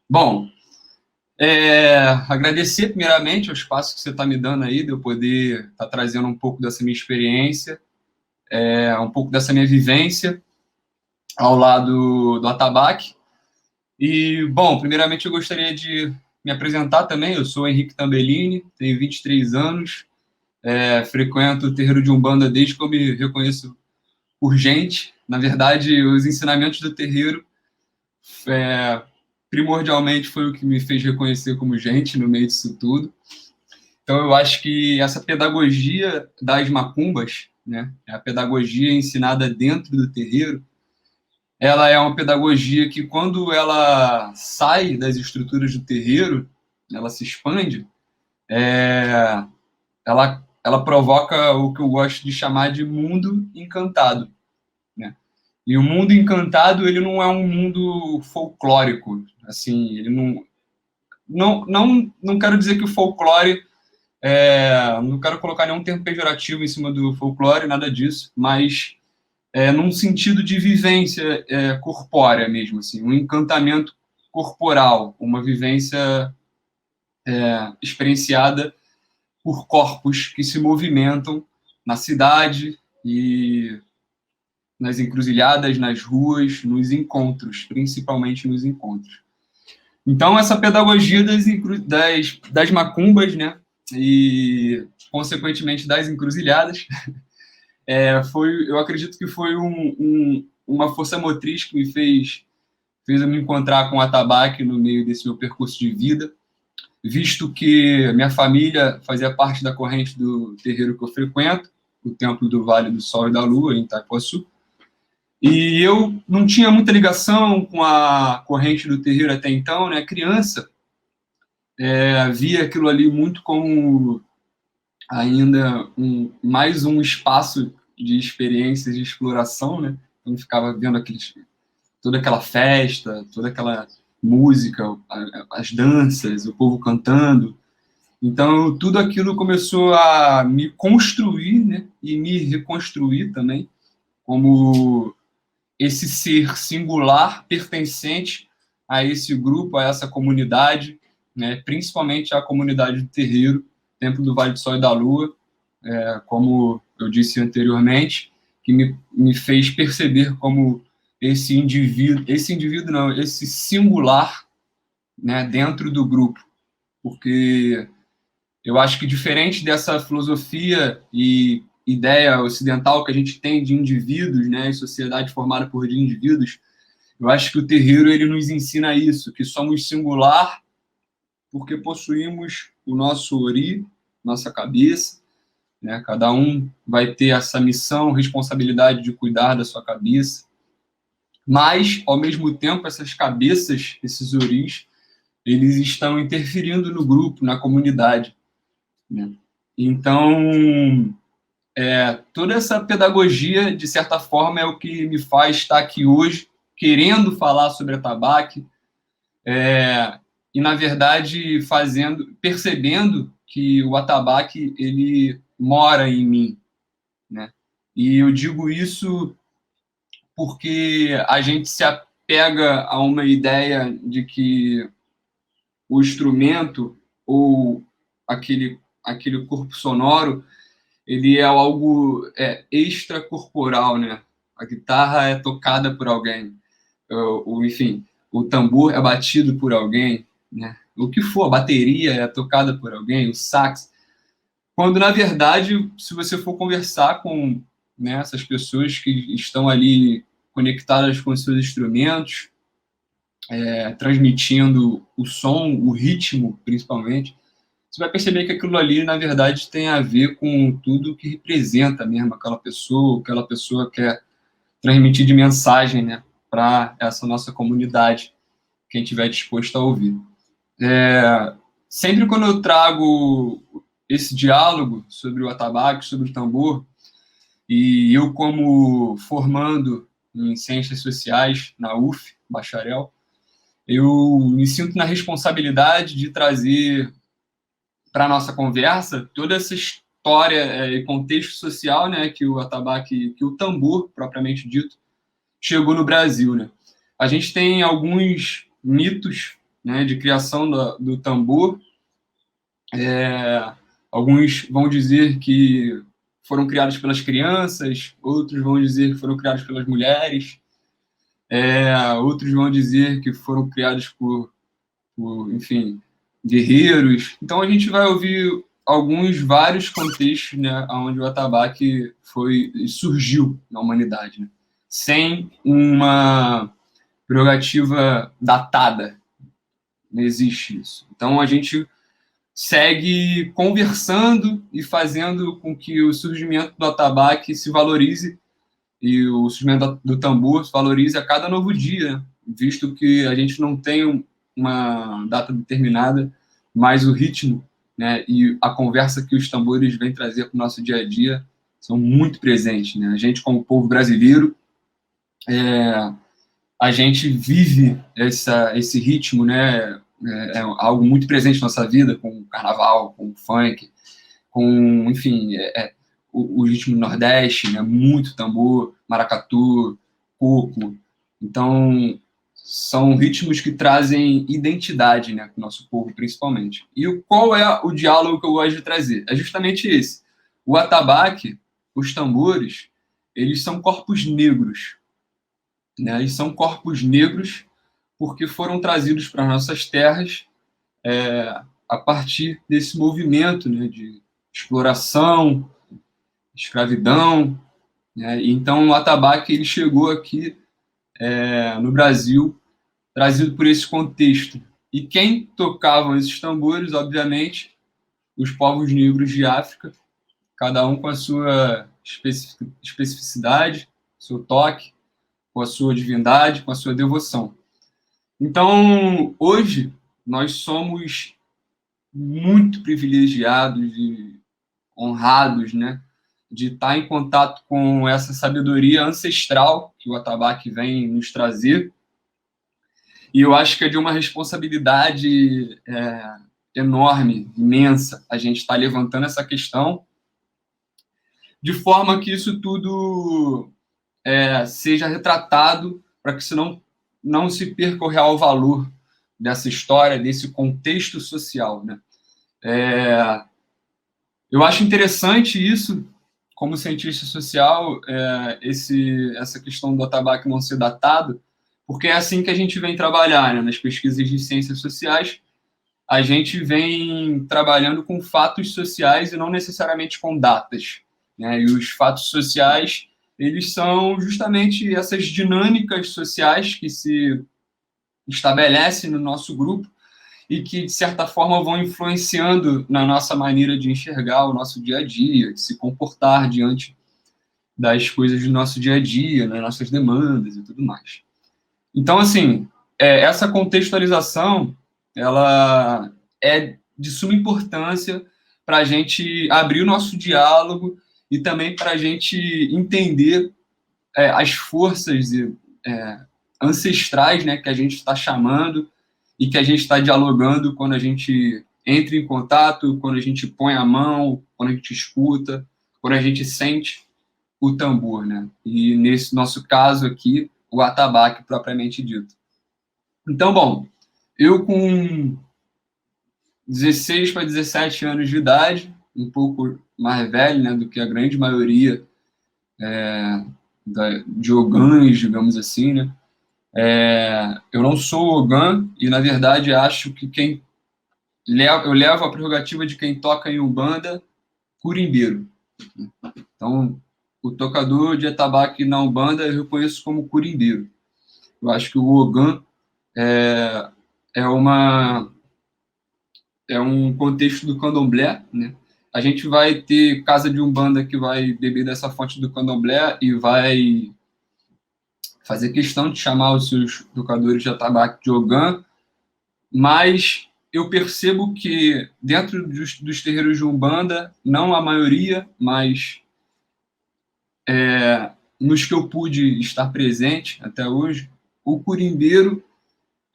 Bom, agradecer primeiramente o espaço que você está me dando aí, de eu poder estar trazendo um pouco dessa minha experiência, um pouco dessa minha vivência ao lado do Atabaque. E, bom, primeiramente eu gostaria de me apresentar também. Eu sou Henrique Tambellini, tenho 23 anos, frequento o terreiro de Umbanda desde que eu me reconheço por gente. Na verdade, os ensinamentos do terreiro, é, primordialmente, foi o que me fez reconhecer como gente no meio disso tudo. Então, eu acho que essa pedagogia das macumbas, né, a pedagogia ensinada dentro do terreiro, ela é uma pedagogia que, quando ela sai das estruturas do terreiro, ela se expande, ela provoca o que eu gosto de chamar de mundo encantado, né? E o mundo encantado, ele não é um mundo folclórico, assim, ele não quero dizer que o folclore não quero colocar nenhum termo pejorativo em cima do folclore, nada disso, mas num sentido de vivência corpórea mesmo, assim, um encantamento corporal, uma vivência experienciada por corpos que se movimentam na cidade e nas encruzilhadas, nas ruas, nos encontros, principalmente nos encontros. Então, essa pedagogia das macumbas, né, e, consequentemente, das encruzilhadas, eu acredito que foi uma força motriz que me fez eu me encontrar com o atabaque no meio desse meu percurso de vida, visto que minha família fazia parte da corrente do terreiro que eu frequento, o Templo do Vale do Sol e da Lua, em Itaipuaçu, e eu não tinha muita ligação com a corrente do terreiro até então, né? Criança, via aquilo ali muito como ainda mais um espaço de experiências de exploração, né? Então ficava vendo toda aquela festa, toda aquela música, as danças, o povo cantando. Então tudo aquilo começou a me construir, né? E me reconstruir também como esse ser singular pertencente a esse grupo, a essa comunidade, né? Principalmente a comunidade do terreiro, Templo do Vale do Sol e da Lua, como eu disse anteriormente, que me fez perceber como esse indivíduo não, esse singular, né, dentro do grupo, porque eu acho que, diferente dessa filosofia e ideia ocidental que a gente tem de indivíduos, né, e sociedade formada por indivíduos, eu acho que o terreiro ele nos ensina isso, que somos singular porque possuímos o nosso ori, nossa cabeça, né? Cada um vai ter essa missão, responsabilidade de cuidar da sua cabeça, mas, ao mesmo tempo, essas cabeças, esses oris, eles estão interferindo no grupo, na comunidade, né? Então, toda essa pedagogia, de certa forma, é o que me faz estar aqui hoje, querendo falar sobre a tabaque, e, na verdade, percebendo que o atabaque, ele mora em mim, né? E eu digo isso porque a gente se apega a uma ideia de que o instrumento ou aquele corpo sonoro, ele é algo extracorporal, né? A guitarra é tocada por alguém, enfim, o tambor é batido por alguém, né? O que for, a bateria é tocada por alguém, o sax. Quando, na verdade, se você for conversar com, né, essas pessoas que estão ali conectadas com os seus instrumentos, transmitindo o som, o ritmo, principalmente, você vai perceber que aquilo ali, na verdade, tem a ver com tudo que representa mesmo aquela pessoa quer transmitir de mensagem, né, para essa nossa comunidade, quem estiver disposto a ouvir. Sempre quando eu trago esse diálogo sobre o atabaque, sobre o tambor, e eu, como formando em ciências sociais na UF, bacharel, eu me sinto na responsabilidade de trazer para a nossa conversa toda essa história e contexto social, né, que o atabaque, que o tambor, propriamente dito, chegou no Brasil, né? A gente tem alguns mitos, né, de criação do tambor. Alguns vão dizer que foram criados pelas crianças, outros vão dizer que foram criados pelas mulheres, outros vão dizer que foram criados enfim, guerreiros. Então a gente vai ouvir vários contextos, né, onde o atabaque surgiu na humanidade, né, sem uma prerrogativa datada. Não existe isso. Então a gente segue conversando e fazendo com que o surgimento do atabaque se valorize e o surgimento do tambor se valorize a cada novo dia, visto que a gente não tem uma data determinada, mas o ritmo, né, e a conversa que os tambores vêm trazer para o nosso dia a dia são muito presentes, né? A gente, como povo brasileiro, a gente vive esse ritmo, né? É algo muito presente na nossa vida, com o carnaval, com o funk, com, enfim, o ritmo do Nordeste, né? Muito tambor, maracatu, coco. Então, são ritmos que trazem identidade, né, para o nosso povo, principalmente. E qual é o diálogo que eu gosto de trazer? É justamente esse. O atabaque, os tambores, eles são corpos negros, né? E são corpos negros porque foram trazidos para nossas terras a partir desse movimento, né, de exploração, escravidão, né? Então o atabaque ele chegou aqui no Brasil trazido por esse contexto. E quem tocavam esses tambores, obviamente, os povos negros de África, cada um com a sua especificidade, seu toque, com a sua divindade, com a sua devoção. Então, hoje, nós somos muito privilegiados e honrados, né, de estar em contato com essa sabedoria ancestral que o atabaque vem nos trazer. E eu acho que é de uma responsabilidade enorme, imensa, a gente estar levantando essa questão, de forma que isso tudo seja retratado, para que senão não se perca o real valor dessa história, desse contexto social, né? Eu acho interessante isso, como cientista social, essa questão do atabaque não ser datado, porque é assim que a gente vem trabalhar, né? Nas pesquisas de ciências sociais, a gente vem trabalhando com fatos sociais e não necessariamente com datas, né? E os fatos sociais, eles são justamente essas dinâmicas sociais que se estabelecem no nosso grupo e que, de certa forma, vão influenciando na nossa maneira de enxergar o nosso dia a dia, de se comportar diante das coisas do nosso dia a dia, nas nossas demandas e tudo mais. Então, assim, essa contextualização, ela é de suma importância para a gente abrir o nosso diálogo e também para a gente entender as forças ancestrais, né, que a gente está chamando e que a gente está dialogando quando a gente entra em contato, quando a gente põe a mão, quando a gente escuta, quando a gente sente o tambor, né? E nesse nosso caso aqui, o atabaque propriamente dito. Então, bom, eu com 16 para 17 anos de idade, um pouco mais velho, né, do que a grande maioria de ogãs, digamos assim, né? Eu não sou ogã e, na verdade, acho que eu levo a prerrogativa de quem toca em umbanda curimbeiro. Então, o tocador de atabaque na umbanda eu reconheço como curimbeiro. Eu acho que o ogã é um contexto do candomblé, né? A gente vai ter casa de umbanda que vai beber dessa fonte do candomblé e vai fazer questão de chamar os seus tocadores de atabaque de ogã, mas eu percebo que dentro dos terreiros de umbanda, não a maioria, mas nos que eu pude estar presente até hoje, o curimbeiro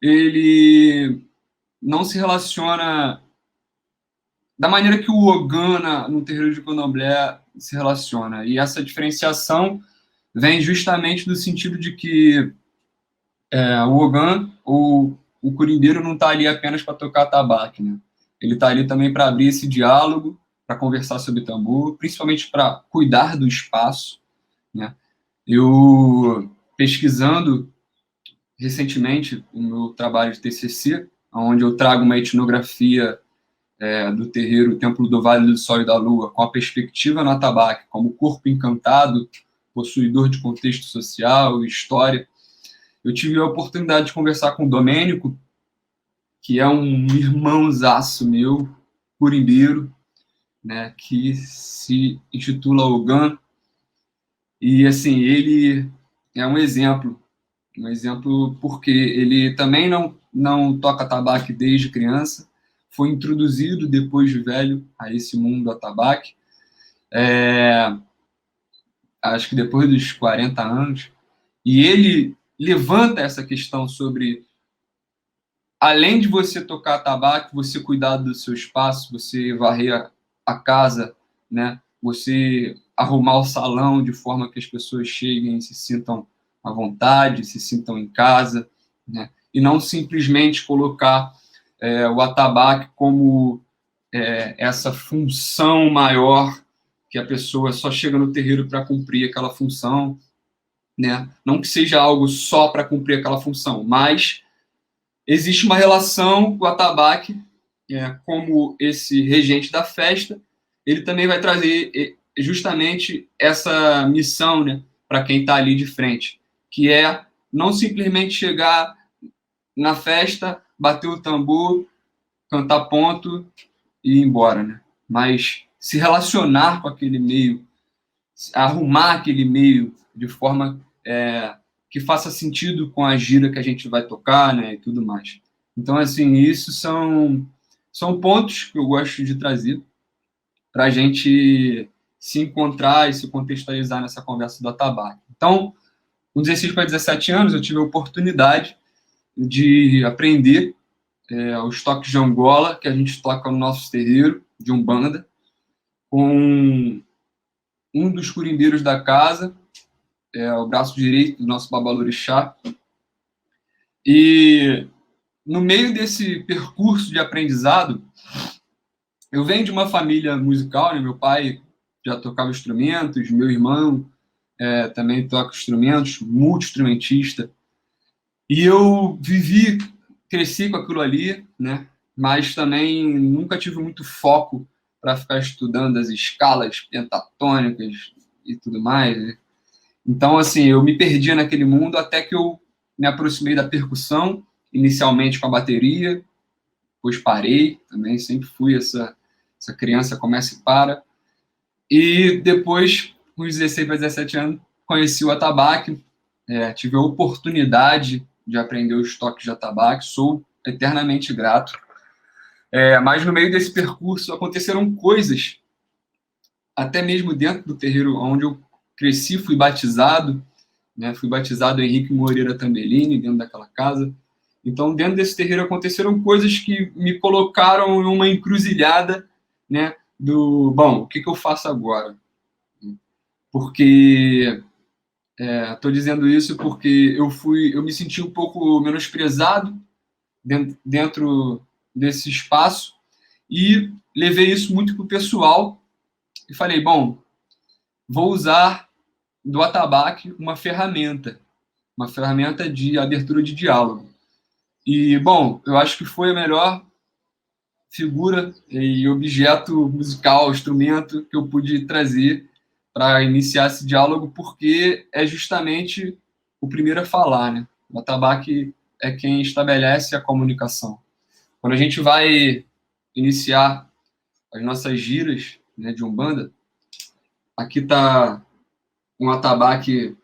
ele não se relaciona da maneira que o ogã no terreiro de candomblé se relaciona. E essa diferenciação vem justamente do sentido de que o ogã, ou o curimbeiro não está ali apenas para tocar tabaco, né? Ele está ali também para abrir esse diálogo, para conversar sobre tambor, principalmente para cuidar do espaço, né? Eu, pesquisando recentemente o meu trabalho de TCC, onde eu trago uma etnografia do terreiro Templo do Vale do Sol e da Lua, com a perspectiva no atabaque, como corpo encantado, possuidor de contexto social e história. Eu tive a oportunidade de conversar com o Domênico, que é um irmãozaço meu, curimbeiro, né, que se intitula Ogan, e assim, ele é um exemplo porque ele também não toca tabaco desde criança, foi introduzido depois de velho a esse mundo do tabaco, acho que depois dos 40 anos, e ele levanta essa questão sobre, além de você tocar tabaco, você cuidar do seu espaço, você varrer a casa, né? Você arrumar o salão de forma que as pessoas cheguem e se sintam à vontade, se sintam em casa, né? E não simplesmente colocar o atabaque como essa função maior que a pessoa só chega no terreiro para cumprir aquela função, né? Não que seja algo só para cumprir aquela função, mas existe uma relação com o atabaque, como esse regente da festa, ele também vai trazer justamente essa missão, né, para quem está ali de frente, que é não simplesmente chegar na festa, bater o tambor, cantar ponto e ir embora, né? Mas se relacionar com aquele meio, arrumar aquele meio de forma que faça sentido com a gira que a gente vai tocar, né, e tudo mais. Então, assim, isso são pontos que eu gosto de trazer para a gente se encontrar e se contextualizar nessa conversa do atabaque. Então, com 16 para 17 anos, eu tive a oportunidade de aprender os toques de Angola, que a gente toca no nosso terreiro de Umbanda, com um dos curimbeiros da casa, o braço direito do nosso babalorixá. E no meio desse percurso de aprendizado, eu venho de uma família musical, né? Meu pai já tocava instrumentos, meu irmão também toca instrumentos, multi-instrumentista. E eu cresci com aquilo ali, né? Mas também nunca tive muito foco para ficar estudando as escalas pentatônicas e tudo mais, né? Então, assim, eu me perdia naquele mundo até que eu me aproximei da percussão, inicialmente com a bateria, depois parei também, sempre fui essa criança começa e para. E depois, com 16 para 17 anos, conheci o atabaque, tive a oportunidade de aprender os toques de atabaque, sou eternamente grato. Mas no meio desse percurso aconteceram coisas, até mesmo dentro do terreiro onde eu cresci, fui batizado, né? Fui batizado Henrique Moreira Tambellini, dentro daquela casa. Então, dentro desse terreiro aconteceram coisas que me colocaram em uma encruzilhada, né? Bom, o que eu faço agora? Porque estou dizendo isso porque eu me senti um pouco menosprezado dentro desse espaço e levei isso muito para o pessoal e falei, bom, vou usar do atabaque uma ferramenta de abertura de diálogo. E, bom, eu acho que foi a melhor figura e objeto musical, instrumento que eu pude trazer para iniciar esse diálogo, porque é justamente o primeiro a falar, né? O atabaque é quem estabelece a comunicação. Quando a gente vai iniciar as nossas giras, né, de Umbanda, aqui está um atabaque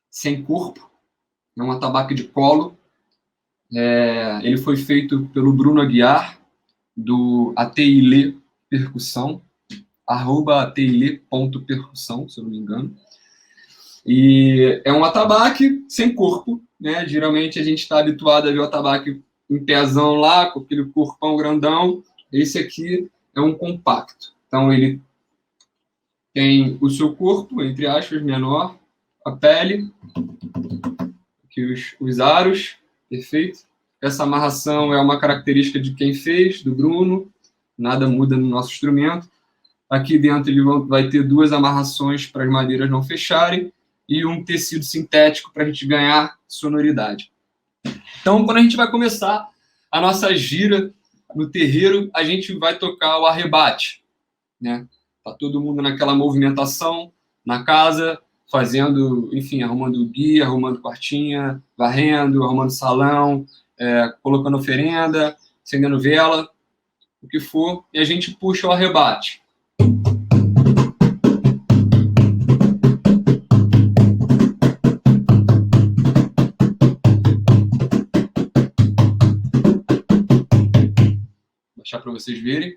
sem corpo, é um atabaque de colo. Ele foi feito pelo Bruno Aguiar, do Ateile Percussão, @ateile.percussão, se eu não me engano. E é um atabaque sem corpo, né? Geralmente a gente está habituado a ver o atabaque em pezão lá, com aquele corpão grandão. Esse aqui é um compacto. Então ele tem o seu corpo, entre aspas, menor, a pele, aqui os aros, perfeito. Essa amarração é uma característica de quem fez, do Bruno, nada muda no nosso instrumento. Aqui dentro ele vai ter 2 amarrações para as madeiras não fecharem e um tecido sintético para a gente ganhar sonoridade. Então, quando a gente vai começar a nossa gira no terreiro, a gente vai tocar o arrebate, né? Tá todo mundo naquela movimentação na casa, fazendo, enfim, arrumando guia, arrumando quartinha, varrendo, arrumando salão, colocando oferenda, acendendo vela, o que for, e a gente puxa o arrebate. Vou deixar para vocês verem.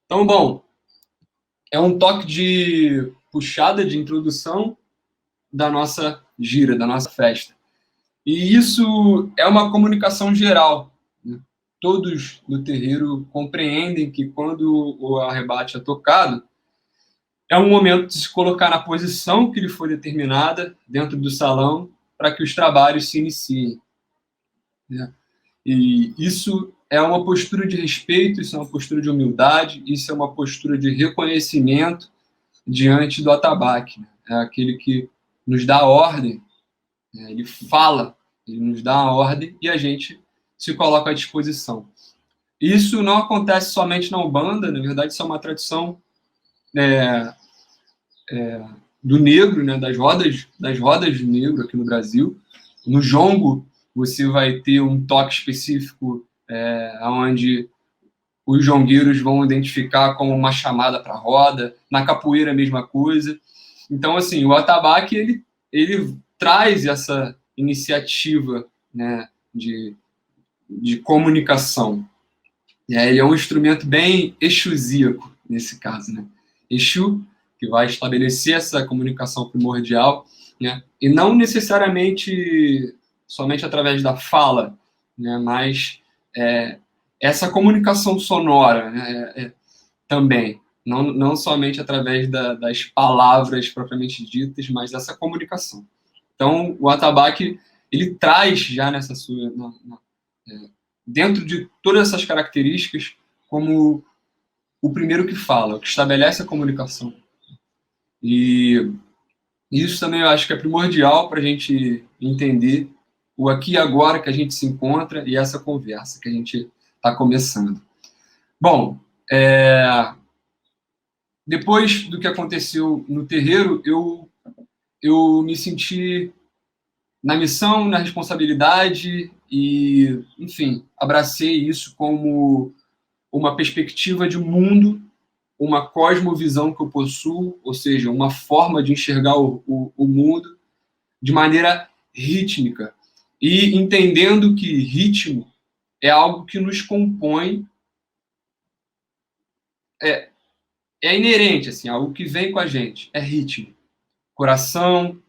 Então, bom, é um toque de puxada, de introdução da nossa gira, da nossa festa. E isso é uma comunicação geral, né? Todos no terreiro compreendem que quando o arrebate é tocado, é um momento de se colocar na posição que lhe foi determinada dentro do salão para que os trabalhos se iniciem, né? E isso é uma postura de respeito, isso é uma postura de humildade, isso é uma postura de reconhecimento diante do atabaque, né? É aquele que nos dá a ordem, né? Ele fala, ele nos dá a ordem e a gente se coloca à disposição. Isso não acontece somente na Umbanda, na verdade isso é uma tradição do negro, né? das rodas do negro aqui no Brasil. No jongo você vai ter um toque específico onde os jongueiros vão identificar como uma chamada para a roda. Na capoeira, a mesma coisa. Então, assim, o atabaque, ele traz essa iniciativa, né, de comunicação. Ele é um instrumento bem exusíaco, nesse caso, né? Exu, que vai estabelecer essa comunicação primordial, né? E não necessariamente somente através da fala, né? Mas essa comunicação sonora, né? Também, não somente através das palavras propriamente ditas, mas essa comunicação. Então, o atabaque, ele traz já nessa sua... dentro de todas essas características, como o primeiro que fala, o que estabelece a comunicação. E isso também eu acho que é primordial para a gente entender o aqui e agora que a gente se encontra e essa conversa que a gente está começando. Bom, depois do que aconteceu no terreiro, eu me senti na missão, na responsabilidade e, enfim, abracei isso como uma perspectiva de mundo, uma cosmovisão que eu possuo, ou seja, uma forma de enxergar o mundo de maneira rítmica e entendendo que ritmo é algo que nos compõe, é inerente, assim, algo que vem com a gente, é ritmo. Coração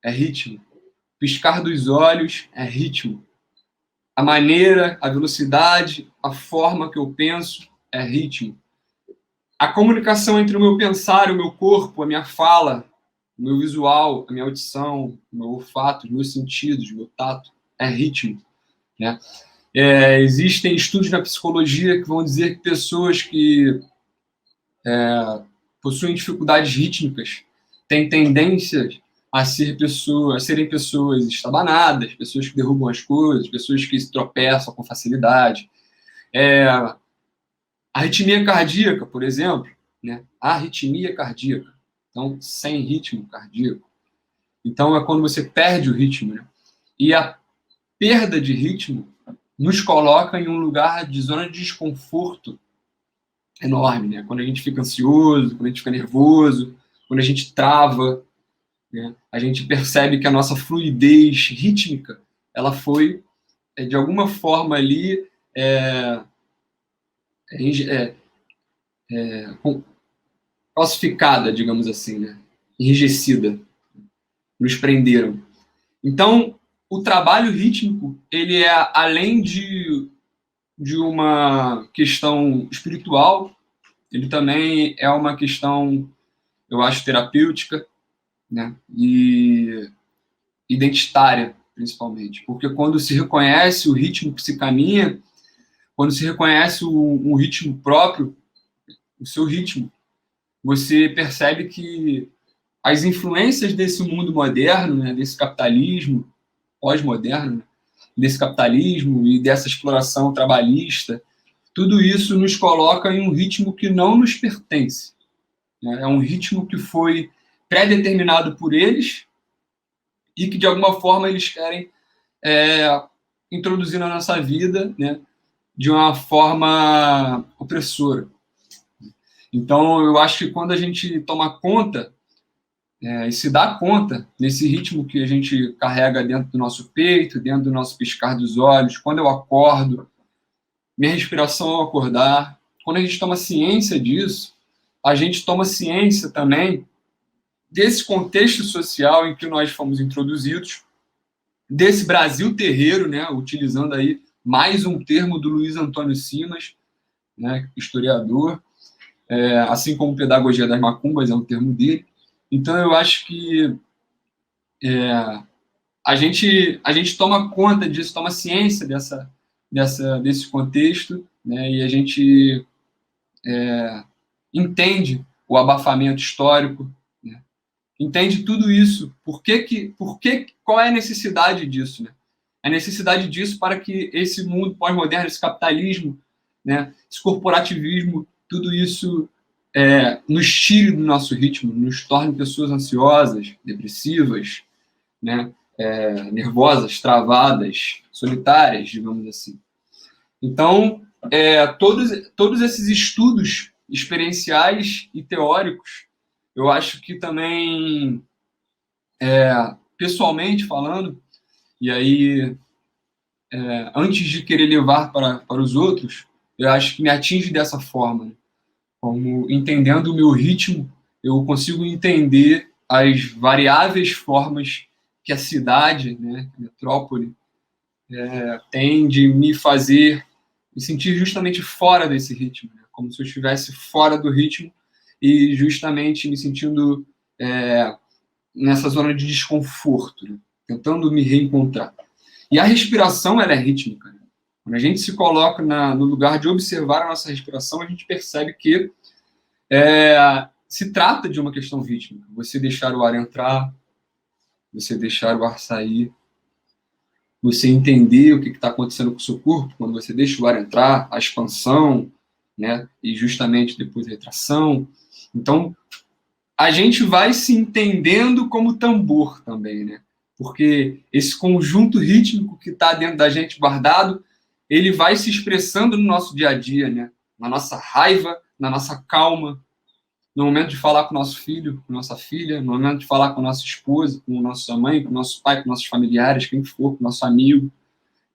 é ritmo. Piscar dos olhos é ritmo. A maneira, a velocidade, a forma que eu penso é ritmo. A comunicação entre o meu pensar, o meu corpo, a minha fala, o meu visual, a minha audição, o meu olfato, os meus sentidos, o meu tato, é ritmo, né? Existem estudos na psicologia que vão dizer que pessoas que possuem dificuldades rítmicas têm tendências a serem pessoas estabanadas, pessoas que derrubam as coisas, pessoas que se tropeçam com facilidade. A arritmia cardíaca, por exemplo, né? A arritmia cardíaca, então sem ritmo cardíaco. Então é quando você perde o ritmo, né? E a perda de ritmo nos coloca em um lugar de zona de desconforto enorme, né? Quando a gente fica ansioso, quando a gente fica nervoso, quando a gente trava, né? A gente percebe que a nossa fluidez rítmica, ela foi, de alguma forma ali, calcificada, digamos assim, né? Enrijecida. Nos prenderam. Então, o trabalho rítmico, ele é, além de uma questão espiritual, ele também é uma questão, eu acho, terapêutica, né? E identitária, principalmente. Porque quando se reconhece o ritmo que se caminha, quando se reconhece um ritmo próprio, o seu ritmo, você percebe que as influências desse mundo moderno, né, desse capitalismo pós-moderno, né, desse capitalismo e dessa exploração trabalhista, tudo isso nos coloca em um ritmo que não nos pertence, né? É um ritmo que foi pré-determinado por eles e que, de alguma forma, eles querem introduzir na nossa vida, né, de uma forma opressora. Então, eu acho que quando a gente toma conta e se dá conta desse ritmo que a gente carrega dentro do nosso peito, dentro do nosso piscar dos olhos, quando eu acordo, minha respiração ao acordar, quando a gente toma ciência disso, a gente toma ciência também desse contexto social em que nós fomos introduzidos, desse Brasil terreiro, né, utilizando aí mais um termo do Luiz Antônio Simas, né, historiador, assim como pedagogia das macumbas é um termo dele. Então eu acho que a gente toma conta disso, toma ciência desse contexto, né, e a gente entende o abafamento histórico, né, entende tudo isso. Qual é a necessidade disso? Né? A necessidade disso para que esse mundo pós-moderno, esse capitalismo, né, esse corporativismo, tudo isso nos tire do nosso ritmo, nos torne pessoas ansiosas, depressivas, né, nervosas, travadas, solitárias, digamos assim. Então, todos esses estudos experienciais e teóricos, eu acho que também, pessoalmente falando, e aí, antes de querer levar para os outros, eu acho que me atinge dessa forma, né? Como entendendo o meu ritmo, eu consigo entender as variáveis formas que a cidade, né, a metrópole, tem de me fazer me sentir justamente fora desse ritmo, né? Como se eu estivesse fora do ritmo e justamente me sentindo nessa zona de desconforto, né? Tentando me reencontrar. E a respiração, ela é rítmica, né? Quando a gente se coloca no lugar de observar a nossa respiração, a gente percebe que se trata de uma questão rítmica. Você deixar o ar entrar, você deixar o ar sair, você entender o que está acontecendo com o seu corpo quando você deixa o ar entrar, a expansão, né? E justamente depois a retração. Então, a gente vai se entendendo como tambor também, né? Porque esse conjunto rítmico que está dentro da gente guardado, ele vai se expressando no nosso dia a dia, né? Na nossa raiva, na nossa calma, no momento de falar com o nosso filho, com nossa filha, no momento de falar com a nossa esposa, com nossa mãe, com nosso pai, com nossos familiares, quem for, com nosso amigo,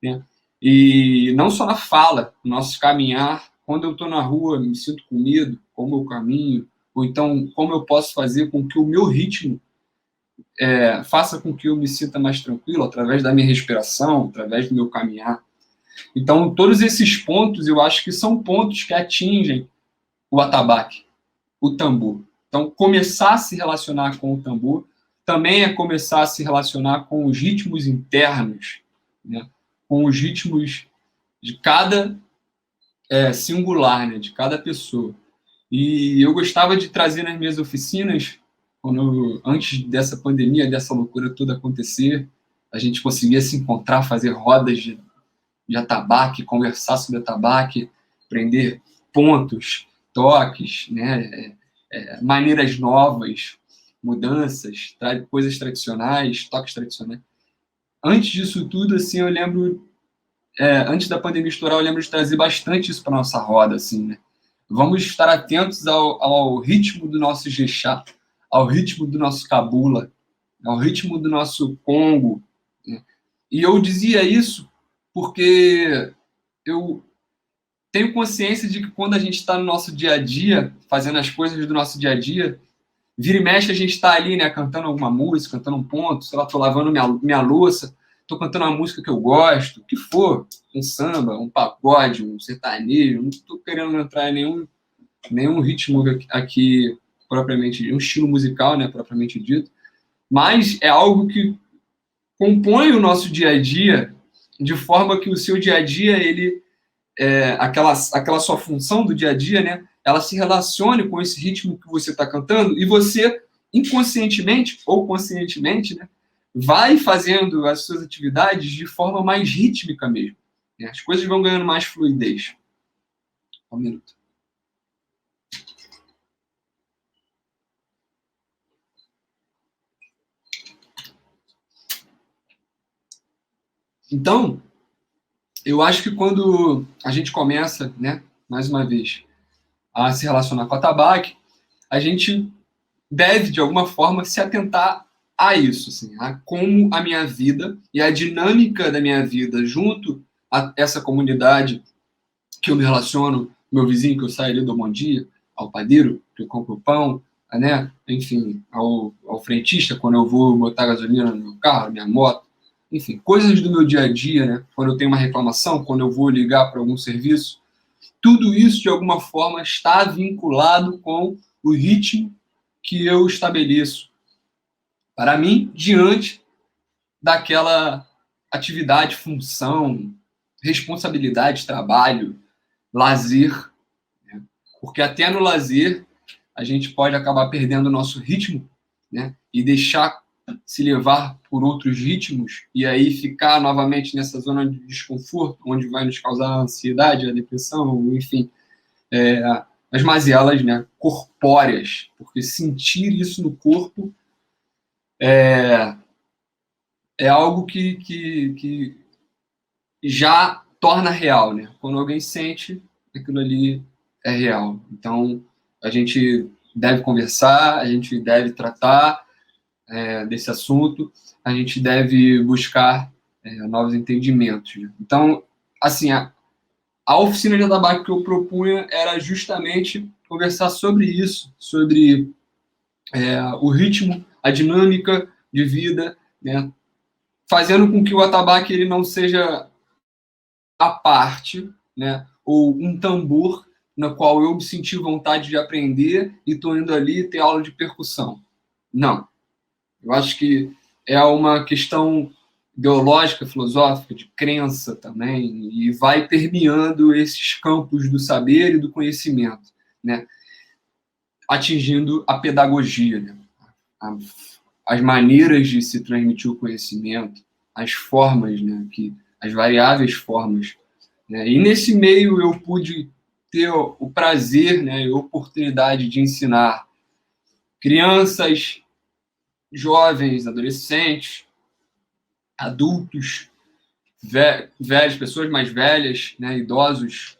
né? E não só na fala, no nosso caminhar, quando eu estou na rua, me sinto com medo, como eu caminho, ou então como eu posso fazer com que o meu ritmo faça com que eu me sinta mais tranquilo, através da minha respiração, através do meu caminhar. Então, todos esses pontos, eu acho que são pontos que atingem o atabaque, o tambor. Então, começar a se relacionar com o tambor também é começar a se relacionar com os ritmos internos, né? Com os ritmos de cada singular, né? De cada pessoa. E eu gostava de trazer nas minhas oficinas, antes dessa pandemia, dessa loucura toda acontecer, a gente conseguia se encontrar, fazer rodas de atabaque, conversar sobre atabaque, aprender pontos, toques, né? Maneiras novas, mudanças, coisas tradicionais, toques tradicionais. Antes disso tudo, assim, eu lembro, antes da pandemia estourar, eu lembro de trazer bastante isso para nossa roda, assim, né? Vamos estar atentos ao ritmo do nosso jexá, ao ritmo do nosso cabula, ao ritmo do nosso congo, né? E eu dizia isso porque eu tenho consciência de que quando a gente está no nosso dia a dia, fazendo as coisas do nosso dia a dia, vira e mexe a gente está ali, né, cantando alguma música, cantando um ponto, sei lá, estou lavando minha louça, estou cantando uma música que eu gosto, o que for, um samba, um pagode, um sertanejo, não estou querendo entrar em nenhum ritmo aqui propriamente, um estilo musical, né, propriamente dito, mas é algo que compõe o nosso dia a dia de forma que o seu dia a dia, ele, aquela sua função do dia a dia, né, ela se relacione com esse ritmo que você está cantando e você, inconscientemente ou conscientemente, né, vai fazendo as suas atividades de forma mais rítmica mesmo. Né? As coisas vão ganhando mais fluidez. Um minuto. Então, eu acho que quando a gente começa, né, mais uma vez, a se relacionar com a tabaco, a gente deve, de alguma forma, se atentar a isso, assim, a como a minha vida e a dinâmica da minha vida junto a essa comunidade que eu me relaciono, meu vizinho que eu saio ali dou bom dia, ao padeiro que eu compro pão, né? Enfim, ao frentista quando eu vou botar gasolina no meu carro, minha moto, enfim, coisas do meu dia a dia, né? Quando eu tenho uma reclamação, quando eu vou ligar para algum serviço, tudo isso de alguma forma está vinculado com o ritmo que eu estabeleço para mim diante daquela atividade, função, responsabilidade, trabalho, lazer, né? Porque até no lazer a gente pode acabar perdendo o nosso ritmo, né? E deixar se levar por outros ritmos e aí ficar novamente nessa zona de desconforto, onde vai nos causar a ansiedade, a depressão, enfim, as mazelas, né, corpóreas, porque sentir isso no corpo é algo que já torna real, né? Quando alguém sente, aquilo ali é real. Então, a gente deve conversar, a gente deve tratar desse assunto, a gente deve buscar novos entendimentos. Né? Então, assim, a oficina de tabaco que eu propunha era justamente conversar sobre isso, sobre o ritmo, a dinâmica de vida, né? Fazendo com que o atabaque ele não seja a parte, né? Ou um tambor na qual eu senti vontade de aprender e estou indo ali ter aula de percussão. Não. Eu acho que é uma questão ideológica, filosófica, de crença também, e vai permeando esses campos do saber e do conhecimento, né? Atingindo a pedagogia, né? As maneiras de se transmitir o conhecimento, as formas, né? As variáveis formas. Né? E nesse meio eu pude ter o prazer, né? E a oportunidade de ensinar crianças, jovens, adolescentes, adultos, velhos, pessoas mais velhas, né, idosos,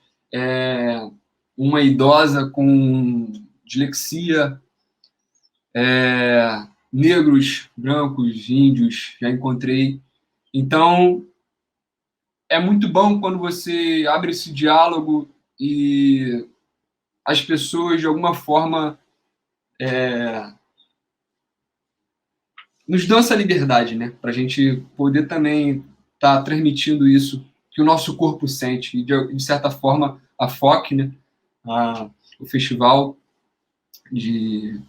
uma idosa com dislexia, negros, brancos, índios, já encontrei. Então, é muito bom quando você abre esse diálogo e as pessoas, de alguma forma, nos dão essa liberdade, né? Para a gente poder também estar transmitindo isso que o nosso corpo sente. E, de certa forma, a FOC, né? O Festival de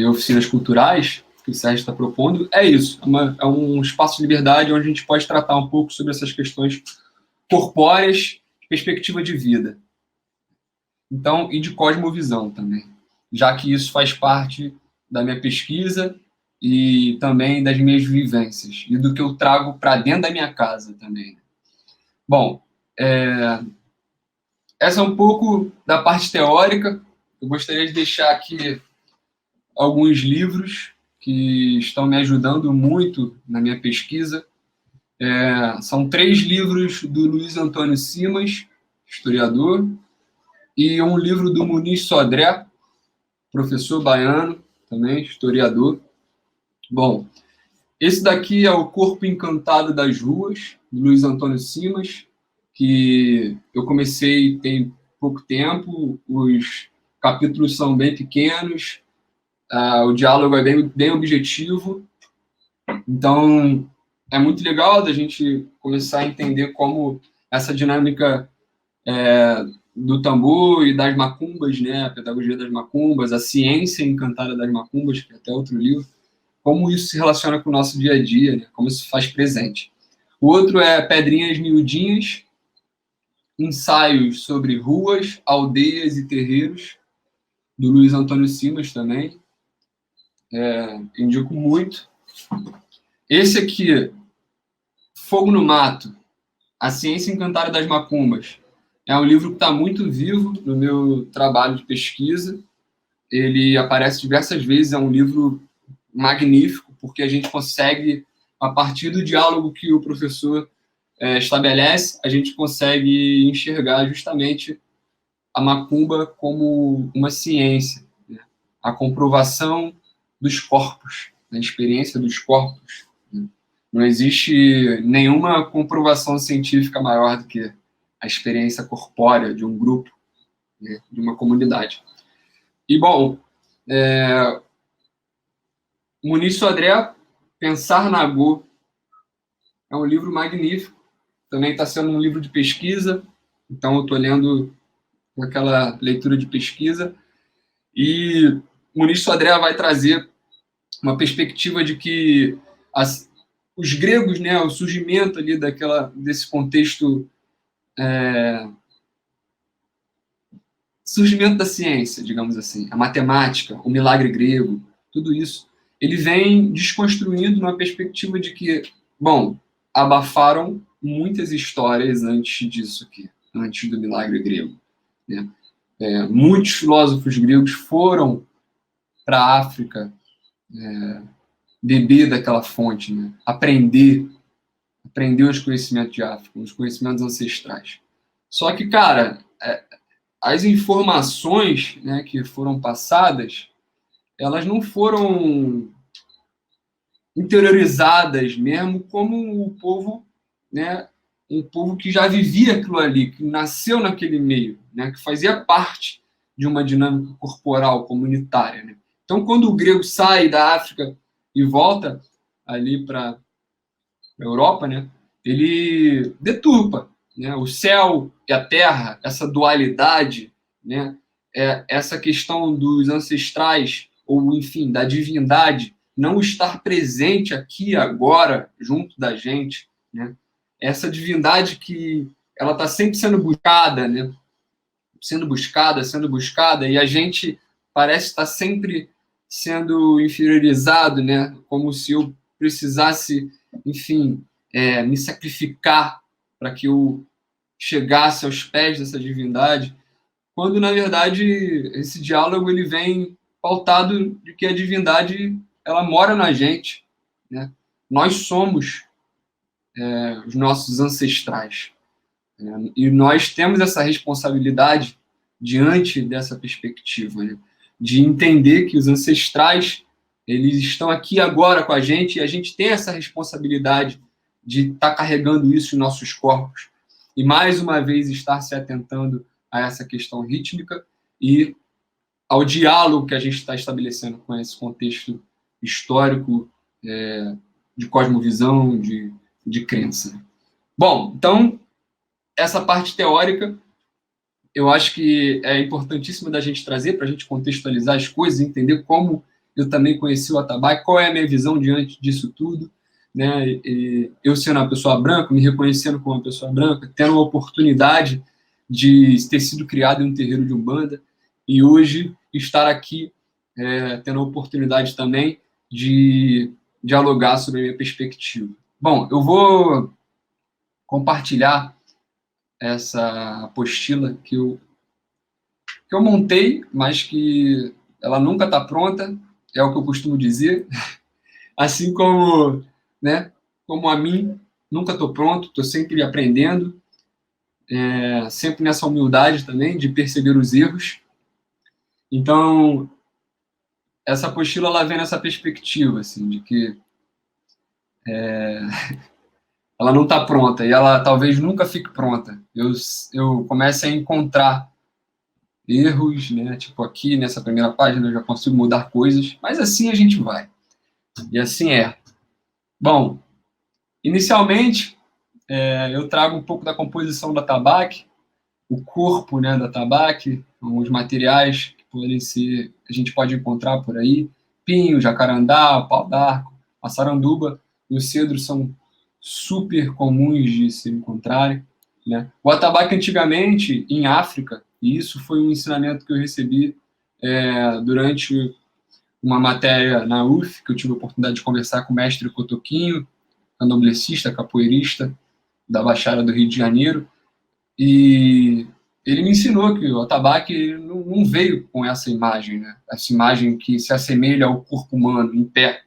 Oficinas Culturais, que o Sérgio está propondo, é isso. É um espaço de liberdade onde a gente pode tratar um pouco sobre essas questões corpóreas, perspectiva de vida. Então, e de cosmovisão também, já que isso faz parte da minha pesquisa e também das minhas vivências e do que eu trago para dentro da minha casa também. Bom, essa é um pouco da parte teórica. Eu gostaria de deixar aqui alguns livros que estão me ajudando muito na minha pesquisa. São 3 livros do Luiz Antônio Simas, historiador, e um livro do Muniz Sodré, professor baiano, também historiador. Bom, esse daqui é o Corpo Encantado das Ruas, de Luiz Antônio Simas, que eu comecei tem pouco tempo, os capítulos são bem pequenos, o diálogo é bem objetivo, então é muito legal da gente começar a entender como essa dinâmica do tambor e das macumbas, né, a pedagogia das macumbas, a ciência encantada das macumbas, que é até outro livro, como isso se relaciona com o nosso dia a dia, né, como isso faz presente. O outro é Pedrinhas Miudinhas, ensaios sobre ruas, aldeias e terreiros, do Luiz Antônio Simas também, indico muito. Esse aqui, Fogo no Mato, A Ciência Encantada das Macumbas, é um livro que está muito vivo no meu trabalho de pesquisa. Ele aparece diversas vezes, é um livro magnífico, porque a gente consegue, a partir do diálogo que o professor estabelece, a gente consegue enxergar justamente a macumba como uma ciência, né? A comprovação dos corpos, a experiência dos corpos. Né? Não existe nenhuma comprovação científica maior do que a experiência corpórea de um grupo, né? De uma comunidade. E, bom, Muniz Sodré, Pensar na Go, é um livro magnífico, também está sendo um livro de pesquisa, então eu estou lendo com aquela leitura de pesquisa, e Muniz Sodré vai trazer uma perspectiva de que os gregos, né, o surgimento ali desse contexto, surgimento da ciência, digamos assim, a matemática, o milagre grego, tudo isso, ele vem desconstruindo uma perspectiva de que, bom, abafaram muitas histórias antes disso aqui, antes do milagre grego, né? Muitos filósofos gregos foram para a África beber daquela fonte, né? Aprender os conhecimentos de África, os conhecimentos ancestrais. Só que, cara, as informações, né, que foram passadas, elas não foram interiorizadas mesmo como o povo, né, um povo que já vivia aquilo ali, que nasceu naquele meio, né, que fazia parte de uma dinâmica corporal comunitária. Né? Então, quando o grego sai da África e volta ali para a Europa, né, ele deturpa, né, o céu e a terra, essa dualidade, né, essa questão dos ancestrais, ou enfim, da divindade, não estar presente aqui agora, junto da gente, né, essa divindade que ela está sempre sendo buscada, né, sendo buscada, e a gente parece estar sempre sendo inferiorizado, né, como se eu precisasse, enfim, me sacrificar para que eu chegasse aos pés dessa divindade, quando na verdade esse diálogo ele vem pautado de que a divindade ela mora na gente, né? Nós somos os nossos ancestrais, né? E nós temos essa responsabilidade diante dessa perspectiva, né? De entender que os ancestrais eles estão aqui agora com a gente e a gente tem essa responsabilidade de estar carregando isso em nossos corpos e mais uma vez estar se atentando a essa questão rítmica e ao diálogo que a gente está estabelecendo com esse contexto histórico, de cosmovisão, de crença. Bom, então, essa parte teórica, eu acho que é importantíssima da gente trazer para a gente contextualizar as coisas, entender como eu também conheci o atabaque, qual é a minha visão diante disso tudo, né? E eu sendo uma pessoa branca, me reconhecendo como uma pessoa branca, tendo a oportunidade de ter sido criado em um terreiro de Umbanda e hoje estar aqui tendo a oportunidade também de dialogar sobre a minha perspectiva. Bom, eu vou compartilhar essa apostila que eu montei, mas que ela nunca está pronta, é o que eu costumo dizer. Assim como, né, como a mim, nunca estou pronto, estou sempre aprendendo, sempre nessa humildade também de perceber os erros. Então, essa apostila ela vem nessa perspectiva, assim, de que ela não está pronta e ela talvez nunca fique pronta. Eu comece a encontrar erros, né? Tipo aqui nessa primeira página eu já consigo mudar coisas, mas assim a gente vai. E assim é. Bom, Inicialmente, eu trago um pouco da composição da tabaque, o corpo, né, da tabaque, os materiais que podem ser, a gente pode encontrar por aí, pinho, jacarandá, pau d'arco, a saranduba e o cedro são super comuns de se encontrarem, né? O atabaque antigamente em África, e isso foi um ensinamento que eu recebi durante uma matéria na UF, que eu tive a oportunidade de conversar com o mestre Cotoquinho, candomblessista, capoeirista da Baixada do Rio de Janeiro, e ele me ensinou que o atabaque não veio com essa imagem, né? Essa imagem que se assemelha ao corpo humano, em pé,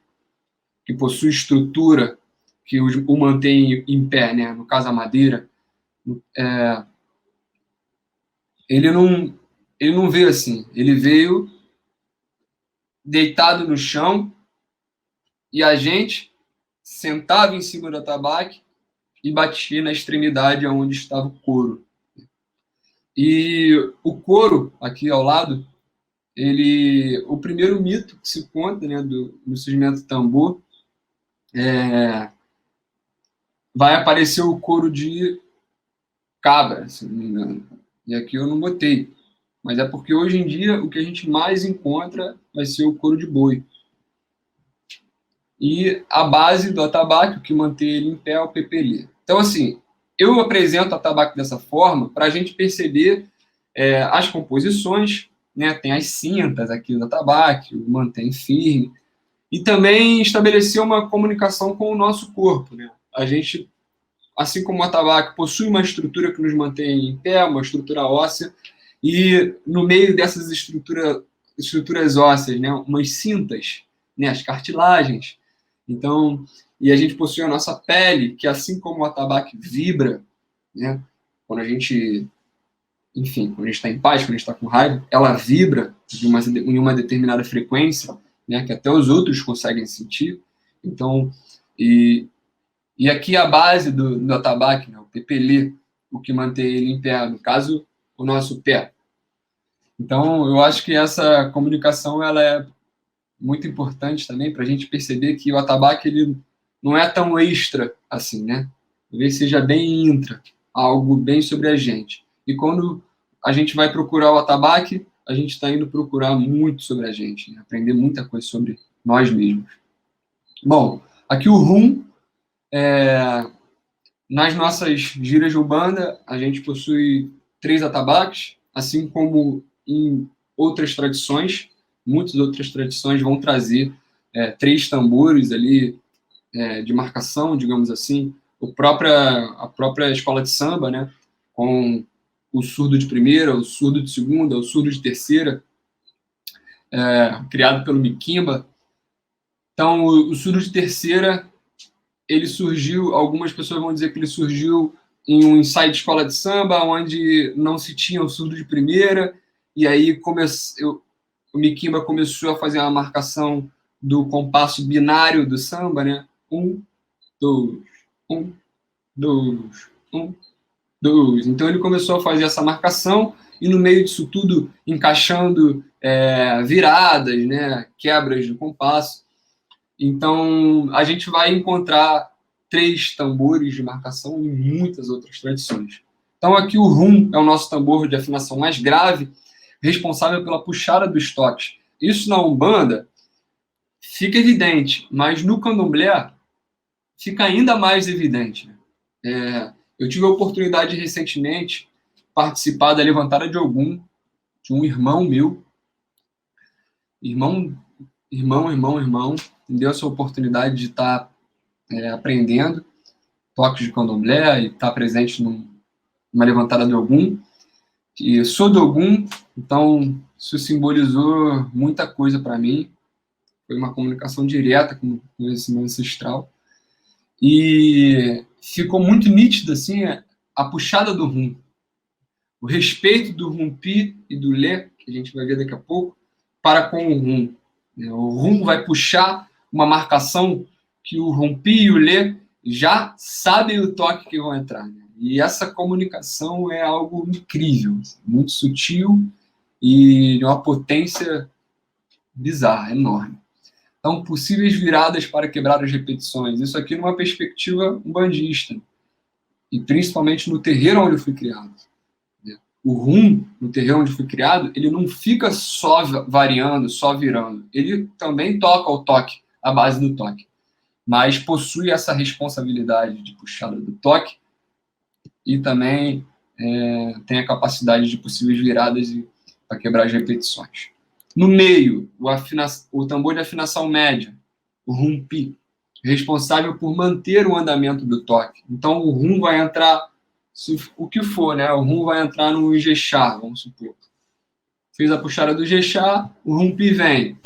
que possui estrutura que o mantém em pé, né? No caso, a madeira. Ele não veio assim. Ele veio deitado no chão e a gente sentava em cima do atabaque e batia na extremidade onde estava o couro. E o couro, aqui ao lado, o primeiro mito que se conta, né, do surgimento do tambor, vai aparecer o couro de cabra, se não me engano. E aqui eu não botei. Mas é porque hoje em dia o que a gente mais encontra vai ser o couro de boi. E a base do atabaque, o que mantém ele em pé, é o pepelê. Então, assim, eu apresento o atabaque dessa forma para a gente perceber as composições, né? Tem as cintas aqui do atabaque, o mantém firme, e também estabelecer uma comunicação com o nosso corpo, né? A gente, assim como o atabaque, possui uma estrutura que nos mantém em pé, uma estrutura óssea, e no meio dessas estruturas ósseas, né, umas cintas, né, as cartilagens. Então, e a gente possui a nossa pele, que assim como o atabaque vibra, né, quando a gente, enfim, quando a gente está em paz, quando a gente está com raiva, ela vibra em uma determinada frequência, né, que até os outros conseguem sentir. Então, e aqui a base do atabaque, né, o pepelê, o que mantém ele em pé, no caso, o nosso pé. Então, eu acho que essa comunicação ela é muito importante também para a gente perceber que o atabaque ele não é tão extra assim, né? Talvez seja bem intra, algo bem sobre a gente. E quando a gente vai procurar o atabaque, a gente está indo procurar muito sobre a gente, né? Aprender muita coisa sobre nós mesmos. Bom, aqui o rum, nas nossas giras de Umbanda, a gente possui 3 atabaques, assim como em outras tradições, muitas outras tradições vão trazer 3 tambores ali de marcação, digamos assim. A própria escola de samba, né, com o surdo de primeira, o surdo de segunda, o surdo de terceira, criado pelo Miquimba. Então, o surdo de terceira, ele surgiu, algumas pessoas vão dizer que ele surgiu em um ensaio de escola de samba, onde não se tinha o surdo de primeira, e aí o Miquimba começou a fazer uma marcação do compasso binário do samba, né? 1, 2, 1, 2, 1, 2. Então ele começou a fazer essa marcação e no meio disso tudo encaixando viradas, né? Quebras de compasso. Então a gente vai encontrar 3 tambores de marcação em muitas outras tradições. Então aqui o rum é o nosso tambor de afinação mais grave, responsável pela puxada dos toques. Isso na Umbanda fica evidente, mas no Candomblé fica ainda mais evidente. Eu tive a oportunidade recentemente de participar da levantada de Ogum, de um irmão meu, irmão, me deu essa oportunidade de estar aprendendo toques de Candomblé e estar presente numa levantada de Ogum. E sou do Ogum, então isso simbolizou muita coisa para mim. Foi uma comunicação direta com esse meu ancestral. E ficou muito nítido assim, a puxada do rum. O respeito do rumpi e do lé, que a gente vai ver daqui a pouco, para com o rum. O rum vai puxar uma marcação que o rumpi e o lé já sabem o toque que vão entrar. E essa comunicação é algo incrível, muito sutil e de uma potência bizarra, enorme. Então, possíveis viradas para quebrar as repetições. Isso aqui numa perspectiva umbandista, e principalmente no terreiro onde eu fui criado. O rum, no terreiro onde eu fui criado, ele não fica só variando, só virando. Ele também toca o toque, a base do toque. Mas possui essa responsabilidade de puxada do toque e também tem a capacidade de possíveis viradas para quebrar as repetições. No meio, o tambor de afinação média, o rumpi, responsável por manter o andamento do toque. Então, o rum vai entrar, o que for, né? O rum vai entrar no Ijexá, vamos supor. Fiz a puxada do Ijexá, o rumpi vem.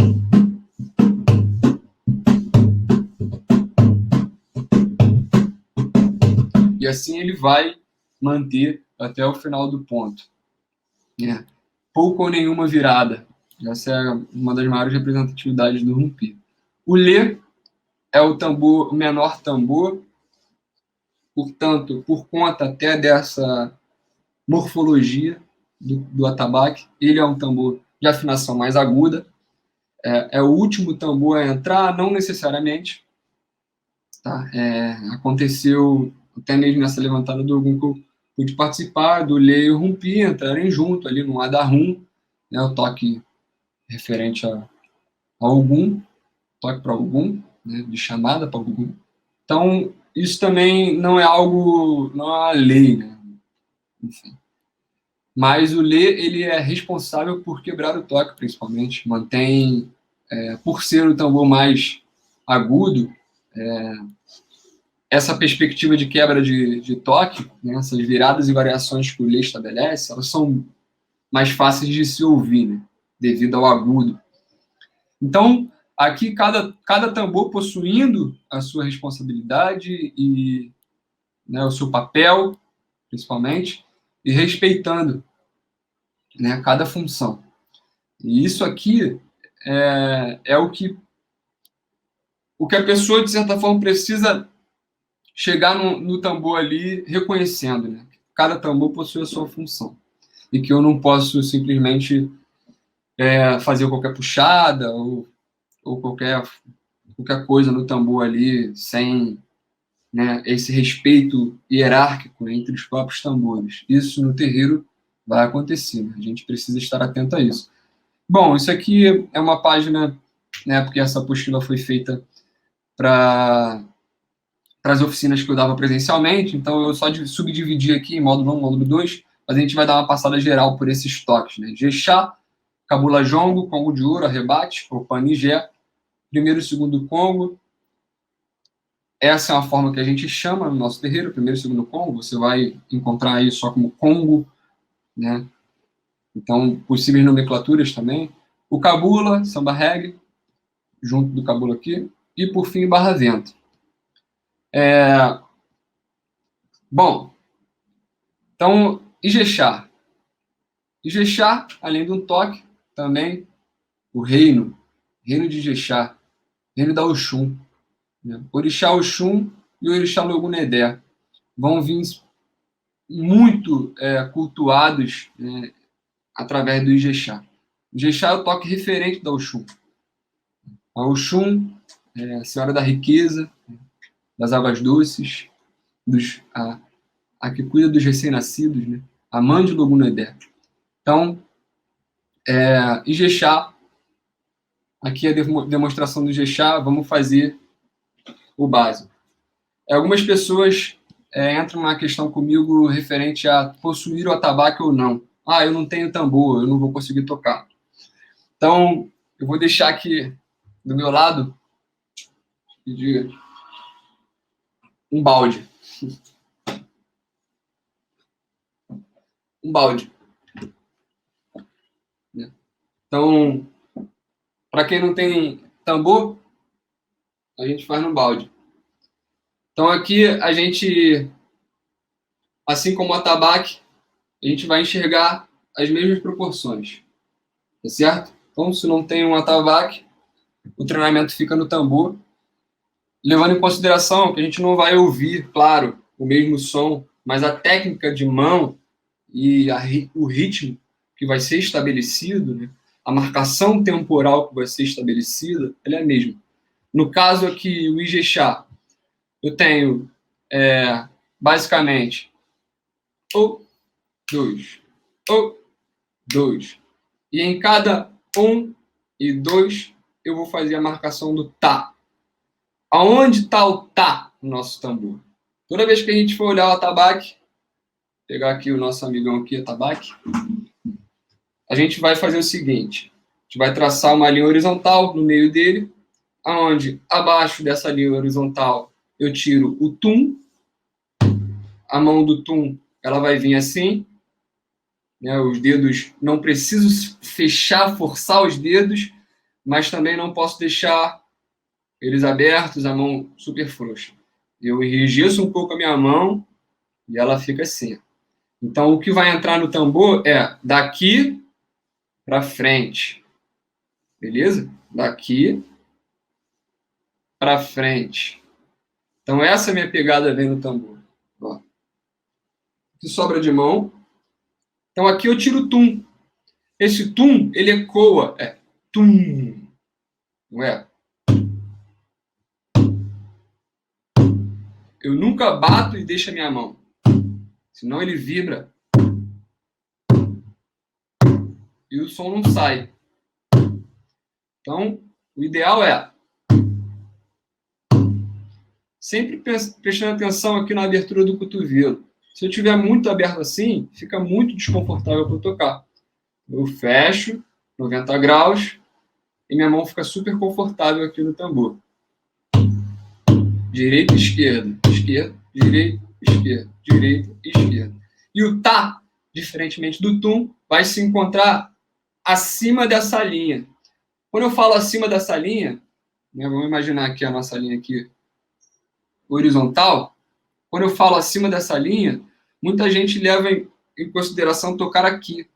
E assim ele vai manter até o final do ponto. Pouco ou nenhuma virada. Essa é uma das maiores representatividades do rumpi. O lê é o tambor, o menor tambor, portanto, por conta até dessa morfologia do atabaque, ele é um tambor de afinação mais aguda, é o último tambor a entrar, não necessariamente, tá? Aconteceu até mesmo nessa levantada do Ogum que eu pude participar, do lê e o rumpi entrarem junto ali no Adarum, né, o toque referente a Ogum, toque para Ogum, né, de chamada para Ogum. Então, isso também não é algo, não é uma lei, né? Enfim. Mas o lê, ele é responsável por quebrar o toque, principalmente. Mantém, por ser o tambor mais agudo, essa perspectiva de quebra de toque, né, essas viradas e variações que o lê estabelece, elas são mais fáceis de se ouvir, né, devido ao agudo. Então, aqui, cada tambor possuindo a sua responsabilidade e, né, o seu papel, principalmente, e respeitando, né, cada função. E isso aqui é o que a pessoa, de certa forma, precisa chegar no tambor ali reconhecendo, né? Cada tambor possui a sua função. E que eu não posso simplesmente fazer qualquer puxada ou qualquer coisa no tambor ali sem, né, esse respeito hierárquico entre os próprios tambores. Isso no terreiro vai acontecer, né? A gente precisa estar atento a isso. Bom, isso aqui é uma página, né, porque essa apostila foi feita para as oficinas que eu dava presencialmente, então eu só subdividi aqui em módulo 1, módulo 2, mas a gente vai dar uma passada geral por esses toques, né? Jexá, Cabula Jongo, Congo de Ouro, Arrebate, Opanigé, primeiro e segundo Congo. Essa é uma forma que a gente chama no nosso terreiro, primeiro e segundo Congo, você vai encontrar aí só como Congo, né? Então, possíveis nomenclaturas também. O Cabula, Samba Reggae, junto do Cabula aqui, e por fim, Barra Vento. Bom, então, Ijexá. Ijexá, além de um toque, também o reino de Ijexá, reino da Oxum. Né? Orixá Oxum e Orixá Logunedé vão vir muito cultuados, né, através do Ijexá. O Ijexá é o toque referente da Oxum. A Oxum é a senhora da riqueza, das águas doces, a que cuida dos recém-nascidos, né? A mãe de Logunedé. Então, Ijexá, aqui é a demonstração do Ijexá, vamos fazer o básico. Algumas pessoas entram na questão comigo referente a possuir o atabaque ou não. Ah, eu não tenho tambor, eu não vou conseguir tocar. Então, eu vou deixar aqui do meu lado um balde. Um balde. Então, para quem não tem tambor, a gente faz no balde. Então, aqui a gente, assim como o atabaque, a gente vai enxergar as mesmas proporções. Tá certo? Então, se não tem um atabaque, o treinamento fica no tambor, levando em consideração que a gente não vai ouvir, claro, o mesmo som, mas a técnica de mão e o ritmo que vai ser estabelecido, né, a marcação temporal que vai ser estabelecida, ela é a mesma. No caso aqui, o Ijexá, eu tenho, basicamente, o, dois, o, dois. E em cada 1 e 2, eu vou fazer a marcação do tá. Aonde está o tá no nosso tambor? Toda vez que a gente for olhar o atabaque, pegar aqui o nosso amigão aqui, atabaque, a gente vai fazer o seguinte, a gente vai traçar uma linha horizontal no meio dele, aonde abaixo dessa linha horizontal eu tiro o tum, a mão do tum ela vai vir assim, né, os dedos, não preciso fechar, forçar os dedos, mas também não posso deixar eles abertos, a mão super frouxa. Eu enrijeço um pouco a minha mão e ela fica assim. Então, o que vai entrar no tambor é daqui para frente. Beleza? Daqui para frente. Então, essa é a minha pegada vem no tambor. Ó. Que sobra de mão. Então, aqui eu tiro o tum. Esse tum, ele ecoa. É tum. Não é? Eu nunca bato e deixo a minha mão. Senão ele vibra. E o som não sai. Então, o ideal é sempre prestando atenção aqui na abertura do cotovelo. Se eu tiver muito aberto assim, fica muito desconfortável para tocar. Eu fecho 90 graus e minha mão fica super confortável aqui no tambor. Direita, esquerda, esquerda, direita, esquerda, direita, esquerda. E o tá, diferentemente do tum, vai se encontrar acima dessa linha. Quando eu falo acima dessa linha, né, vamos imaginar aqui a nossa linha aqui horizontal. Quando eu falo acima dessa linha, muita gente leva em consideração tocar aqui.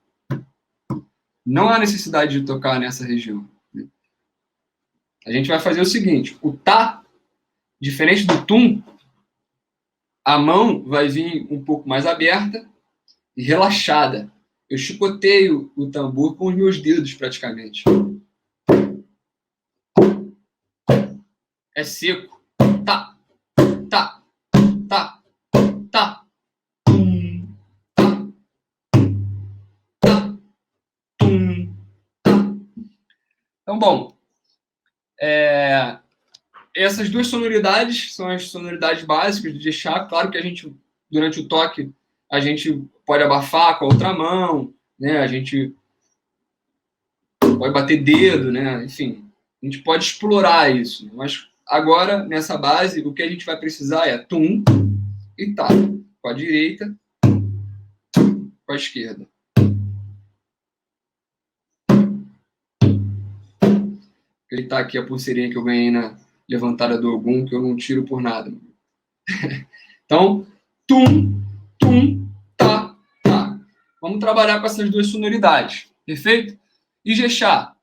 Não há necessidade de tocar nessa região. A gente vai fazer o seguinte, o tá, diferente do tum, a mão vai vir um pouco mais aberta e relaxada. Eu chicoteio o tambor com os meus dedos, praticamente. É seco. Tá, tá, tá, tá. Tum, tá, tá, tum, tá. Então, bom, essas duas sonoridades são as sonoridades básicas de chá. Claro que a gente, durante o toque, a gente pode abafar com a outra mão, né? A gente pode bater dedo, né? Enfim, a gente pode explorar isso. Mas agora, nessa base, o que a gente vai precisar é tum e tá. Com a direita, com a esquerda. Ele tá aqui a pulseirinha que eu ganhei na levantada do Ogum, que eu não tiro por nada. Então, tum, tum, tá, tá. Vamos trabalhar com essas duas sonoridades. Perfeito? Ijexá.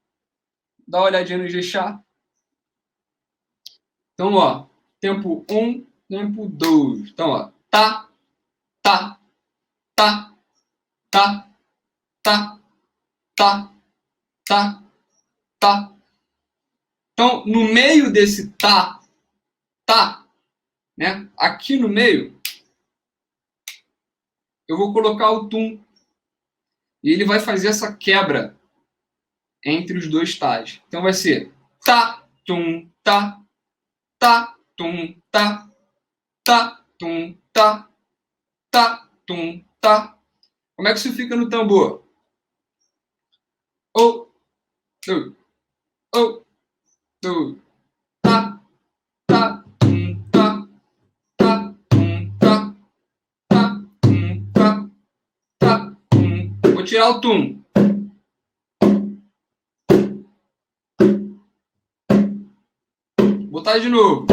Dá uma olhadinha no Ijexá. Então, ó, tempo 1, tempo 2. Então, ó, tá, tá, tá, tá, tá, tá, tá, tá. Então, no meio desse tá, tá, né? Aqui no meio, eu vou colocar o tum. E ele vai fazer essa quebra entre os dois tais. Então vai ser tá, tum, tá, tá, tum, tá, tá, tum, tá, tá, tum, tá. Como é que isso fica no tambor? Oh, tu, oh, tu, tá, tá, tum, tá, tá, tum, tá, tá, tum, tá, tá, tum. Vou tirar o tum. Vou botar de novo.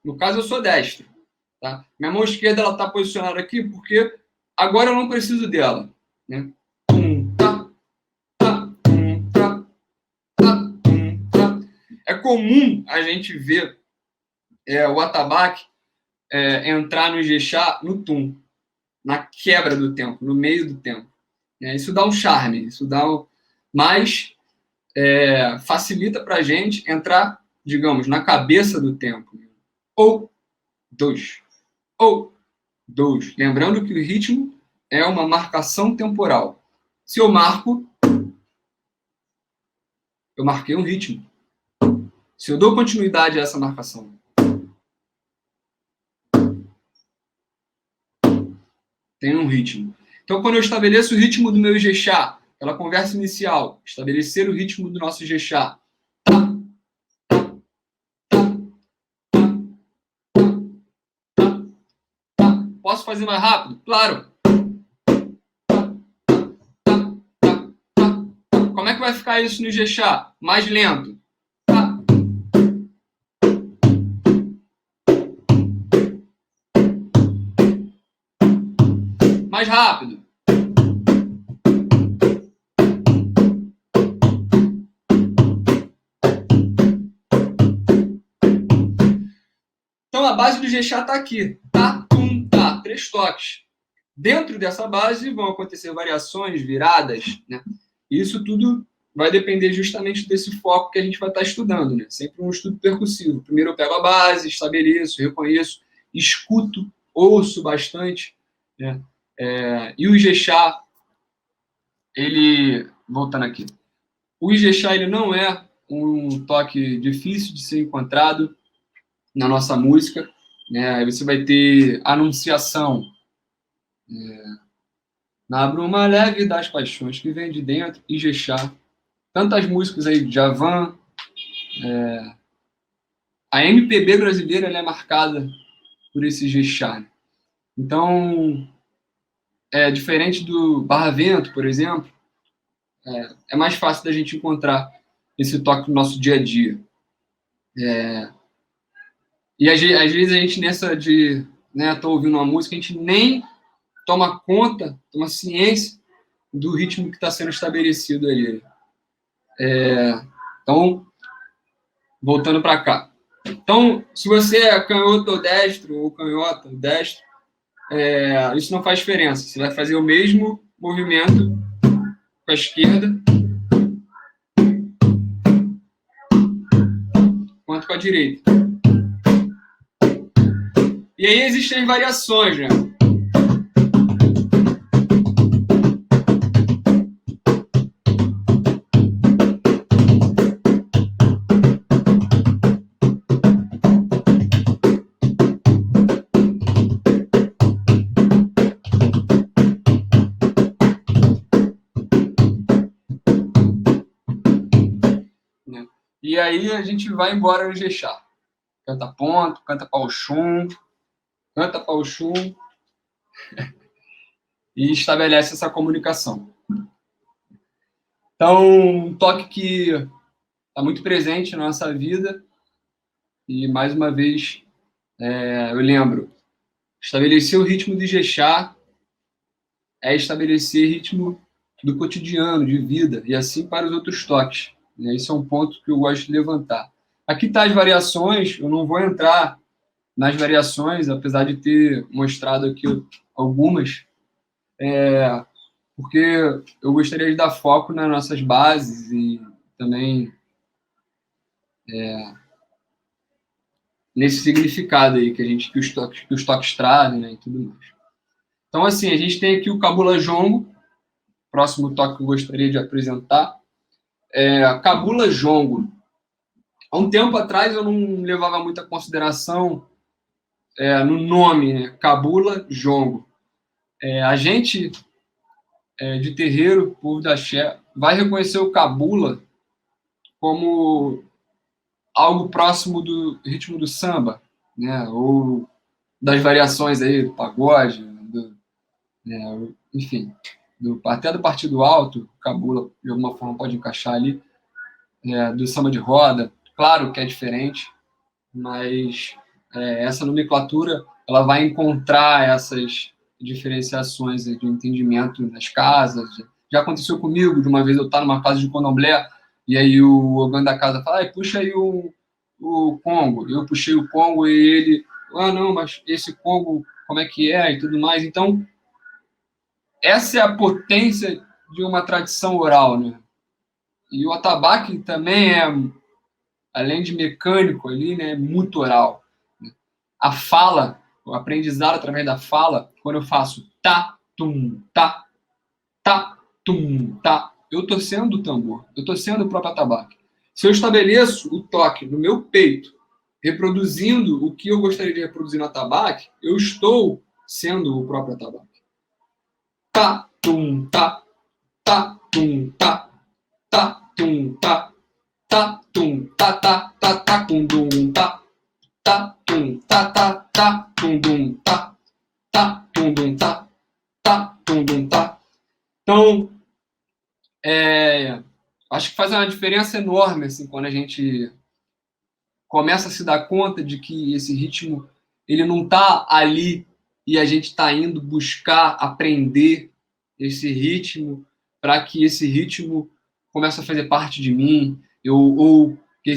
No caso, eu sou destro. Tá? Minha mão esquerda está posicionada aqui porque agora eu não preciso dela. Né? Tum, tá, tá, tum, tá, tá, tum, tá. É comum a gente ver o atabaque entrar no ijexá no tum. na quebra do tempo, no meio do tempo. Isso dá um charme, isso dá mais facilita para a gente entrar, digamos, na cabeça do tempo. Ou dois. Ou dois. Lembrando que o ritmo é uma marcação temporal. Se eu marco, eu marquei um ritmo. Se eu dou continuidade a essa marcação, tem um ritmo. Então, quando eu estabeleço o ritmo do meu Ijexá, aquela conversa inicial, estabelecer o ritmo do nosso Ijexá. Posso fazer mais rápido? Claro. Como é que vai ficar isso no Ijexá? Mais lento. Mais rápido. Então a base do Ijexá está aqui. Tá, tum, tá. 3 toques. Dentro dessa base vão acontecer variações, viradas, né? E isso tudo vai depender justamente desse foco que a gente vai estar estudando, né? Sempre um estudo percussivo. Primeiro eu pego a base, estabeleço, reconheço, escuto, ouço bastante, né? E o Ijexá, ele... Voltando aqui. O Ijexá, ele não é um toque difícil de ser encontrado na nossa música, né? Aí você vai ter anunciação, na bruma leve das paixões que vem de dentro, Ijexá. Tantas músicas aí, Djavan, a MPB brasileira ela é marcada por esse Ijexá. Né? Então, diferente do Barravento, por exemplo, é mais fácil da gente encontrar esse toque no nosso dia a dia. E às vezes a gente nessa de, né, tô ouvindo uma música, a gente nem toma conta, toma ciência do ritmo que está sendo estabelecido ali. Então, voltando para cá. Então, se você é canhoto ou destro, ou canhota ou destro, isso não faz diferença. Você vai fazer o mesmo movimento com a esquerda quanto com a direita. E aí existem variações, né? E aí a gente vai embora no Ijexá. Canta ponto, canta pauxum, canta pauxum e estabelece essa comunicação. Então, um toque que está muito presente na nossa vida e, mais uma vez, eu lembro, estabelecer o ritmo do Ijexá é estabelecer ritmo do cotidiano, de vida, e assim para os outros toques. Esse é um ponto que eu gosto de levantar. Aqui está as variações, eu não vou entrar nas variações, apesar de ter mostrado aqui algumas, porque eu gostaria de dar foco nas nossas bases e também nesse significado aí que os toques trazem, né, e tudo mais. Então, assim, a gente tem aqui o Cabula Jongo, próximo toque que eu gostaria de apresentar. Cabula Jongo. Há um tempo atrás eu não levava muita consideração no nome, né? Cabula Jongo. A gente de terreiro, povo da Axé, vai reconhecer o Cabula como algo próximo do ritmo do samba, né? Ou das variações aí do pagode, enfim, até do Partido Alto, o Cabula de alguma forma pode encaixar ali, do samba de roda, claro que é diferente, mas essa nomenclatura ela vai encontrar essas diferenciações de entendimento nas casas. Já aconteceu comigo, de uma vez eu estar numa casa de candomblé, e aí o ogã da casa fala, puxa aí o Congo. Eu puxei o Congo e ele, não, mas esse Congo, como é que é? E tudo mais. Então, essa é a potência de uma tradição oral, né? E o atabaque também é, além de mecânico ali, né, muito oral. A fala, o aprendizado através da fala, quando eu faço tá, tum, tá, tum, tá, eu estou sendo o tambor, eu estou sendo o próprio atabaque. Se eu estabeleço o toque no meu peito, reproduzindo o que eu gostaria de reproduzir no atabaque, eu estou sendo o próprio atabaque. Tá, tum, tá, tum, tá, tum, tá, tum, tá, tum, dum, tá, tum, tum, dum, tum, dum, tum, dum, Então, acho que faz uma diferença enorme, assim, quando a gente começa a se dar conta de que esse ritmo, ele não está ali e a gente está indo buscar aprender esse ritmo para que esse ritmo comece a fazer parte de mim, ou que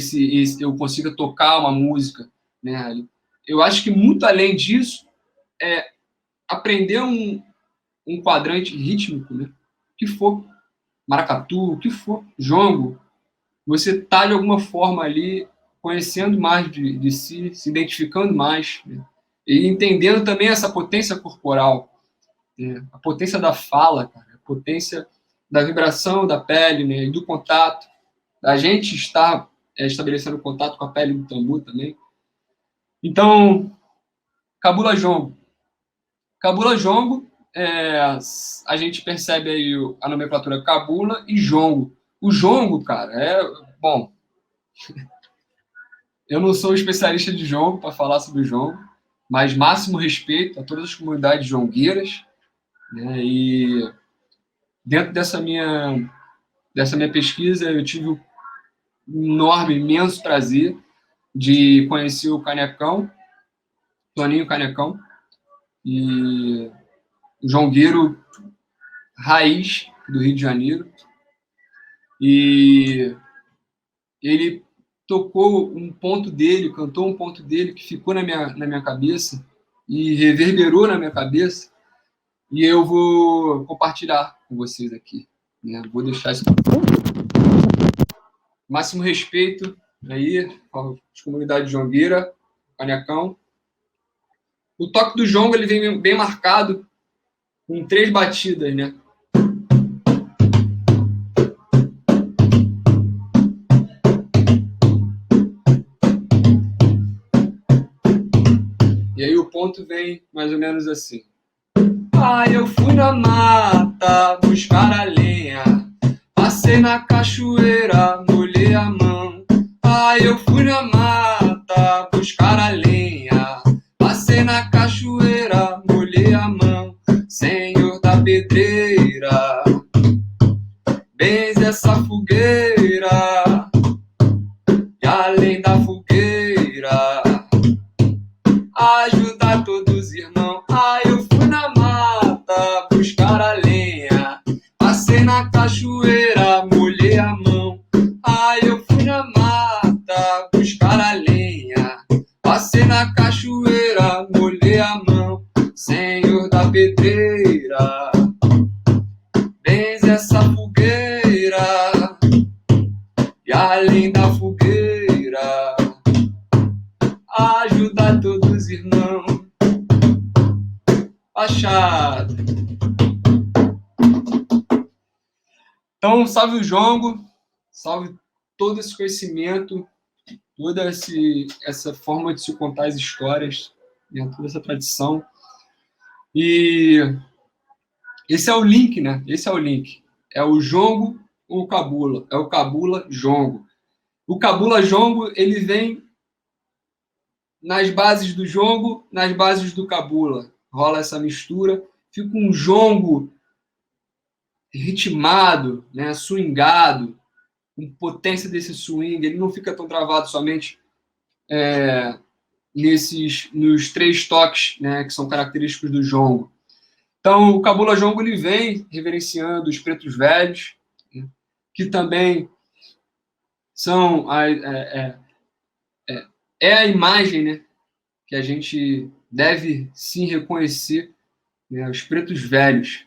eu consiga tocar uma música, né? Eu acho que muito além disso é aprender um quadrante rítmico, né? O que for, maracatu, o que for, jongo, você está de alguma forma ali conhecendo mais de si, se identificando mais, né? E entendendo também essa potência corporal, né? A potência da fala, cara, a potência da vibração da pele, né? E do contato, da gente estar estabelecendo contato com a pele do tambor também. Então, cabula jongo. Cabula jongo, a gente percebe aí a nomenclatura cabula e jongo. O jongo, cara, bom, eu não sou especialista de jongo para falar sobre o jongo, mas máximo respeito a todas as comunidades jongueiras, né? E dentro dessa minha pesquisa, eu tive um enorme, imenso prazer de conhecer o Canecão, Toninho Canecão, e um jongueiro raiz do Rio de Janeiro. E ele tocou um ponto dele, cantou um ponto dele que ficou na minha cabeça e reverberou na minha cabeça, e eu vou compartilhar com vocês aqui, né? Vou deixar isso. Máximo respeito aí, a comunidade jongueira, Canecão. O toque do jongo ele vem bem marcado com 3 batidas, né? E aí o ponto vem mais ou menos assim. Eu fui na mata buscar a lenha, passei na cachoeira, molhei a mão. Eu fui na mata buscar a lenha, passei na cachoeira, molhei a mão. Senhor da pedreira, benze essa fogueira, e além da fogueira, ajudar todos os irmãos. Eu fui na mata buscar a lenha, passei na cachoeira, molhei a mão. Eu fui na mata buscar a lenha, passei na cachoeira, molhei a mão. Senhor da pedreira, benze essa fogueira, e além da fogueira, ajuda todos os irmãos. Achado. Então, salve o jongo, salve todo esse conhecimento, toda essa forma de se contar as histórias, né, toda essa tradição. E esse é o link, né? Esse é o link. É o jongo ou o cabula. É o cabula jongo. O cabula jongo, ele vem nas bases do jongo, nas bases do cabula. Rola essa mistura, fica um jongo ritmado, né, swingado, com potência desse swing. Ele não fica tão travado somente nos 3 toques, né, que são característicos do jongo. Então, o cabula jongo ele vem reverenciando os pretos velhos, né, que também são a imagem, né, que a gente deve sim reconhecer, né, os pretos velhos.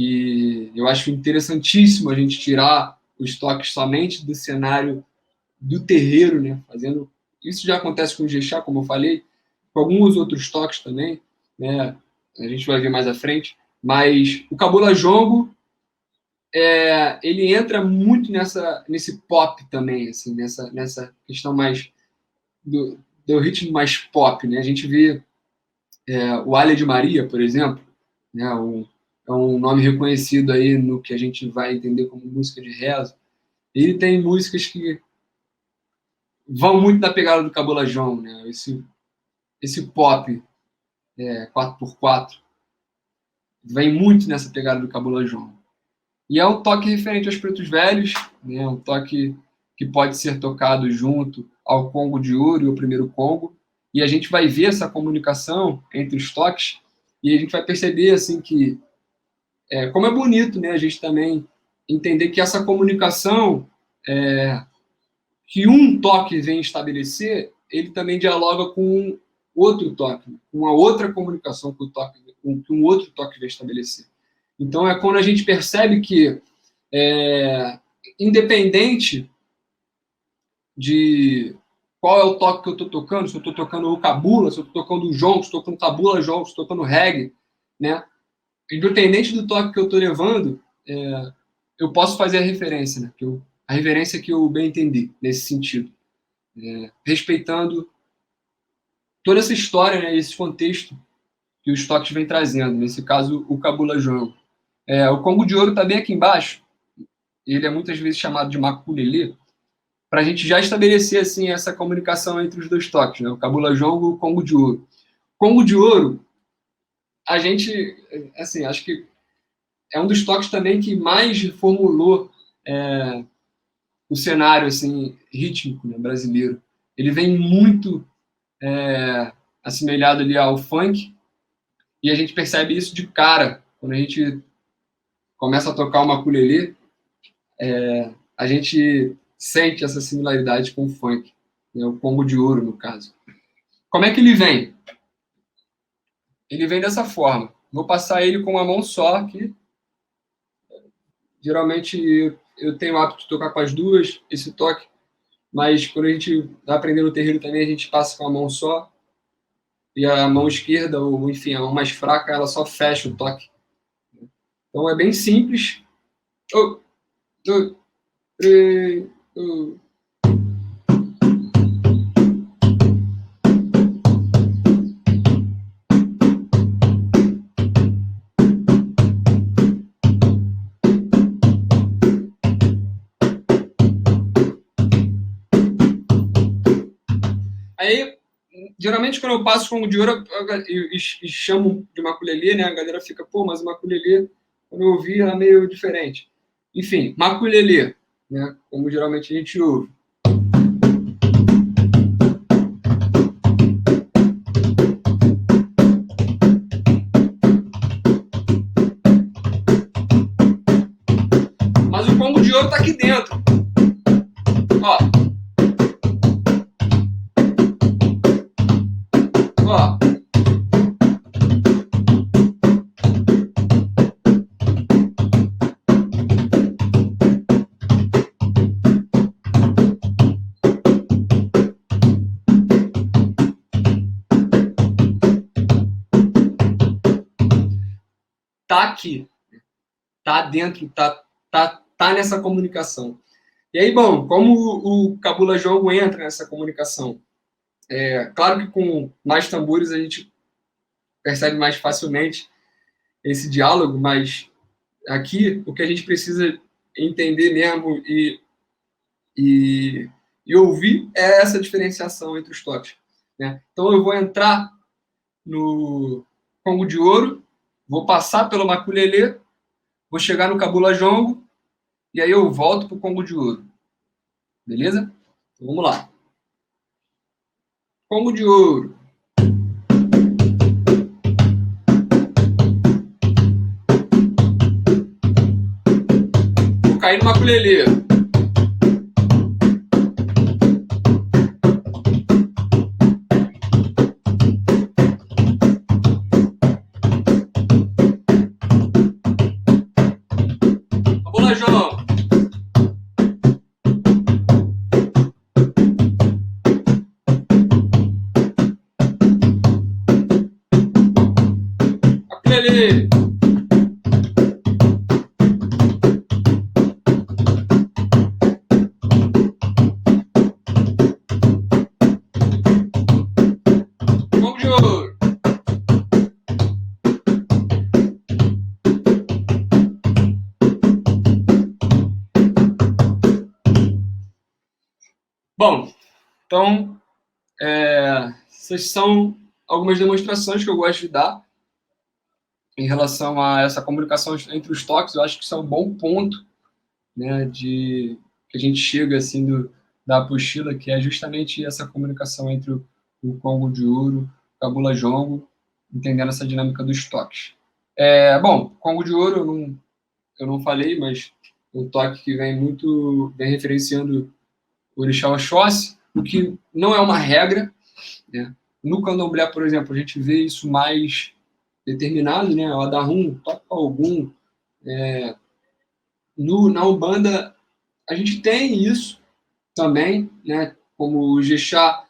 E eu acho interessantíssimo a gente tirar os toques somente do cenário do terreiro, né? Fazendo isso já acontece com o Jexá, como eu falei, com alguns outros toques também, né? A gente vai ver mais à frente. Mas o Cabula Jongo, ele entra muito nesse pop também, assim, nessa questão mais do ritmo mais pop, né? A gente vê o Alha de Maria, por exemplo, né? É um nome reconhecido aí no que a gente vai entender como música de rezo. Ele tem músicas que vão muito na pegada do Cabula Jongo, né? Esse pop 4x4 vem muito nessa pegada do Cabula Jongo. E é um toque referente aos pretos velhos, né? Um toque que pode ser tocado junto ao Congo de Ouro e ao primeiro Congo. E a gente vai ver essa comunicação entre os toques e a gente vai perceber assim que como é bonito, né? A gente também entender que essa comunicação que um toque vem estabelecer, ele também dialoga com outro toque, com uma outra comunicação que um outro toque vem estabelecer. Então é quando a gente percebe que independente de qual é o toque que eu estou tocando, se eu estou tocando o cabula, se eu estou tocando o jongo, se eu estou tocando cabula jongo, se eu estou tocando reggae, né? Independente do toque que eu estou levando, eu posso fazer a referência, né? A referência que eu bem entendi nesse sentido, respeitando toda essa história, né? Esse contexto que os toques vêm trazendo. Nesse caso, o cabula jongo. O Congo de Ouro está bem aqui embaixo. Ele é muitas vezes chamado de maculelê, para a gente já estabelecer assim essa comunicação entre os dois toques, né? O Cabula Jongo e o Congo de Ouro. Congo de Ouro, a gente, assim, acho que é um dos toques também que mais formulou o cenário assim rítmico, né, brasileiro. Ele vem muito assemelhado ali ao funk e a gente percebe isso de cara quando a gente começa a tocar uma ukulele, a gente sente essa similaridade com o funk, né, o Congo de Ouro, no caso. Como é que ele vem? Ele vem dessa forma. Vou passar ele com uma mão só aqui. Geralmente eu tenho o hábito de tocar com as duas, esse toque, mas quando a gente está aprendendo o terreiro também, a gente passa com a mão só. E a mão esquerda, ou enfim, a mão mais fraca, ela só fecha o toque. Então é bem simples. 1, 2, 3, 1. Aí, geralmente, quando eu passo com o de ouro e chamo de maculelê, né? A galera fica, pô, mas o maculelê, quando eu ouvi, era meio diferente. Enfim, maculelê, né? Como geralmente a gente ouve. Mas o Congo de Ouro tá aqui dentro. Ó. Ó. Tá aqui, tá dentro, tá nessa comunicação. E aí, bom, como o Cabula Jongo entra nessa comunicação? Claro que com mais tambores a gente percebe mais facilmente esse diálogo, mas aqui o que a gente precisa entender mesmo e ouvir é essa diferenciação entre os toques, né? Então eu vou entrar no Congo de Ouro, vou passar pelo maculelê, vou chegar no Cabula Jongo e aí eu volto para o Congo de Ouro. Beleza? Então, vamos lá. Congo de Ouro. Vou cair no maculelê. Bom, então, essas são algumas demonstrações que eu gosto de dar em relação a essa comunicação entre os toques. Eu acho que isso é um bom ponto, né, que a gente chega assim da apostila, que é justamente essa comunicação entre o Congo de Ouro, o Kabula Jongo, entendendo essa dinâmica dos toques. Bom, Congo de Ouro eu não falei, mas um toque que vem referenciando o Orixá Oxóssi, o que não é uma regra, né? No candomblé, por exemplo, a gente vê isso mais determinado, né? O Adarrum, toque para Ogum. Na Umbanda, a gente tem isso também, né? Como o Jexá,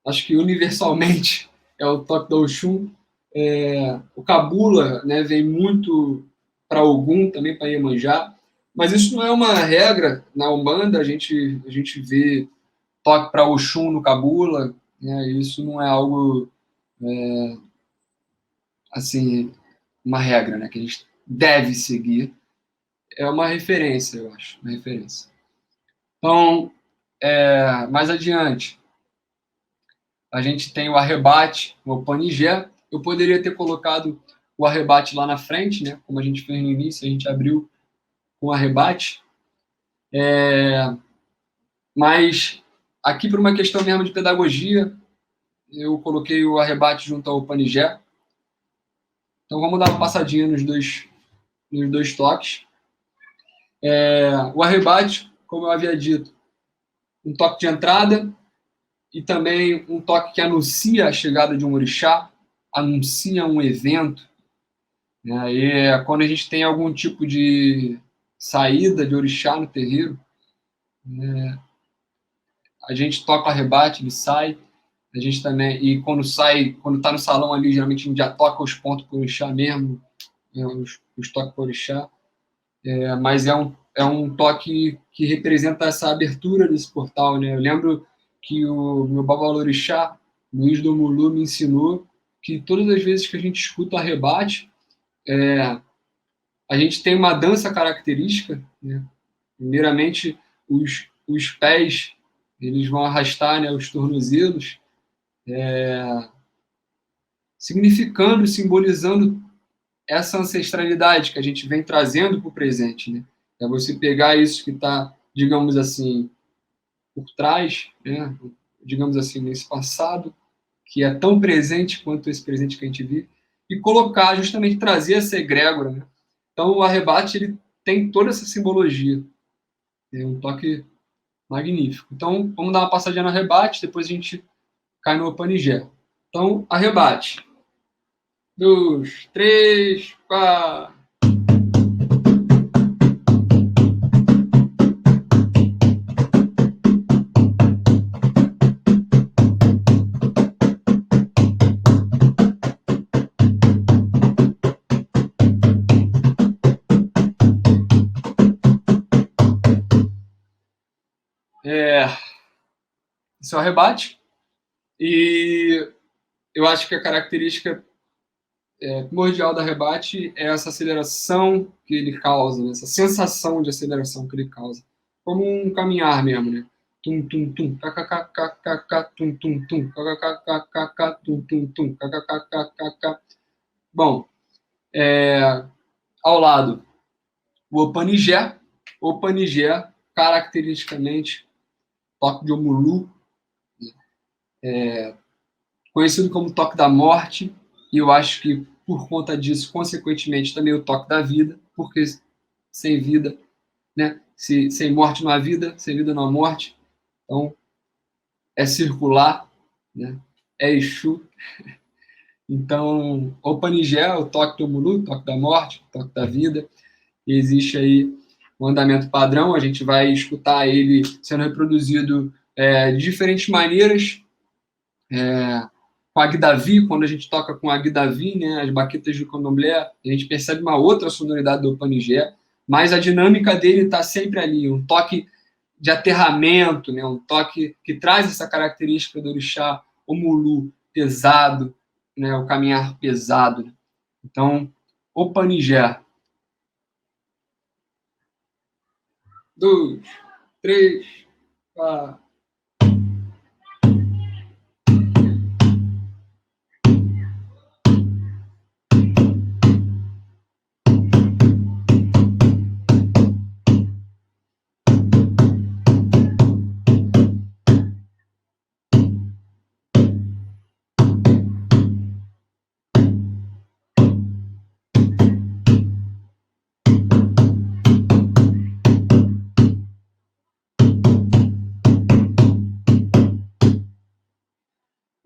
acho que universalmente é o toque da Oxum. O Cabula, né, vem muito para Ogum, também para Iemanjá, mas isso não é uma regra. Na Umbanda, a gente vê toque para Oxum no Cabula, né? Isso não é algo assim, uma regra, né, que a gente deve seguir. É uma referência, eu acho, uma referência. Então, mais adiante, a gente tem o arrebate, o Panigé. Eu poderia ter colocado o arrebate lá na frente, né, como a gente fez no início, a gente abriu com o arrebate, mas aqui por uma questão mesmo de pedagogia, eu coloquei o arrebate junto ao Panigé. Então vamos dar uma passadinha nos dois toques. O arrebate, como eu havia dito, um toque de entrada e também um toque que anuncia a chegada de um orixá, anuncia um evento, né? E quando a gente tem algum tipo de saída de orixá no terreiro, né, a gente toca o arrebate, ele sai, a gente também, e quando sai, quando está no salão ali, geralmente a gente já toca os pontos para o orixá mesmo, né, os toques para o orixá. Mas é um toque que representa essa abertura desse portal, né? Eu lembro que o meu babalorixá, Luiz do Mulu, me ensinou que todas as vezes que a gente escuta o arrebate, a gente tem uma dança característica, né? Primeiramente, os pés, eles vão arrastar, né, os tornozelos, significando, simbolizando essa ancestralidade que a gente vem trazendo para o presente, né? É você pegar isso que está, digamos assim, por trás, né? Digamos assim, nesse passado, que é tão presente quanto esse presente que a gente vive, e colocar, justamente trazer essa egrégora, né? Então, o arrebate, ele tem toda essa simbologia. É um toque magnífico. Então, vamos dar uma passadinha no arrebate, depois a gente cai no Opanigé. Então, arrebate. 2, 3, 4. Esse é o arrebate. E eu acho que a característica primordial do arrebate é essa aceleração que ele causa, né? Essa sensação de aceleração que ele causa. Como um caminhar mesmo, né? Tum, tum, tum, kkkkkk, tum, tum, tum, kkkkkk, tum, tum, tum, kkkkkk. Bom, ao lado, o Opanigé. Opanigé, caracteristicamente, toque de Omulu, conhecido como toque da morte, e eu acho que por conta disso, consequentemente, também o toque da vida, porque sem vida, né? Sem morte não há vida, sem vida não há morte. Então, é circular, né? É Exu. Então, o Panigé, o toque do Mulu, o toque da morte, o toque da vida. E existe aí um andamento padrão, a gente vai escutar ele sendo reproduzido de diferentes maneiras, com a Guidavi, quando a gente toca com a Guidavi, né, as baquetas do candomblé, a gente percebe uma outra sonoridade do Panigé, mas a dinâmica dele está sempre ali, um toque de aterramento, né, um toque que traz essa característica do orixá, o mulu pesado, né, o caminhar pesado. Né? Então, o Panigé. 2, 3, 4.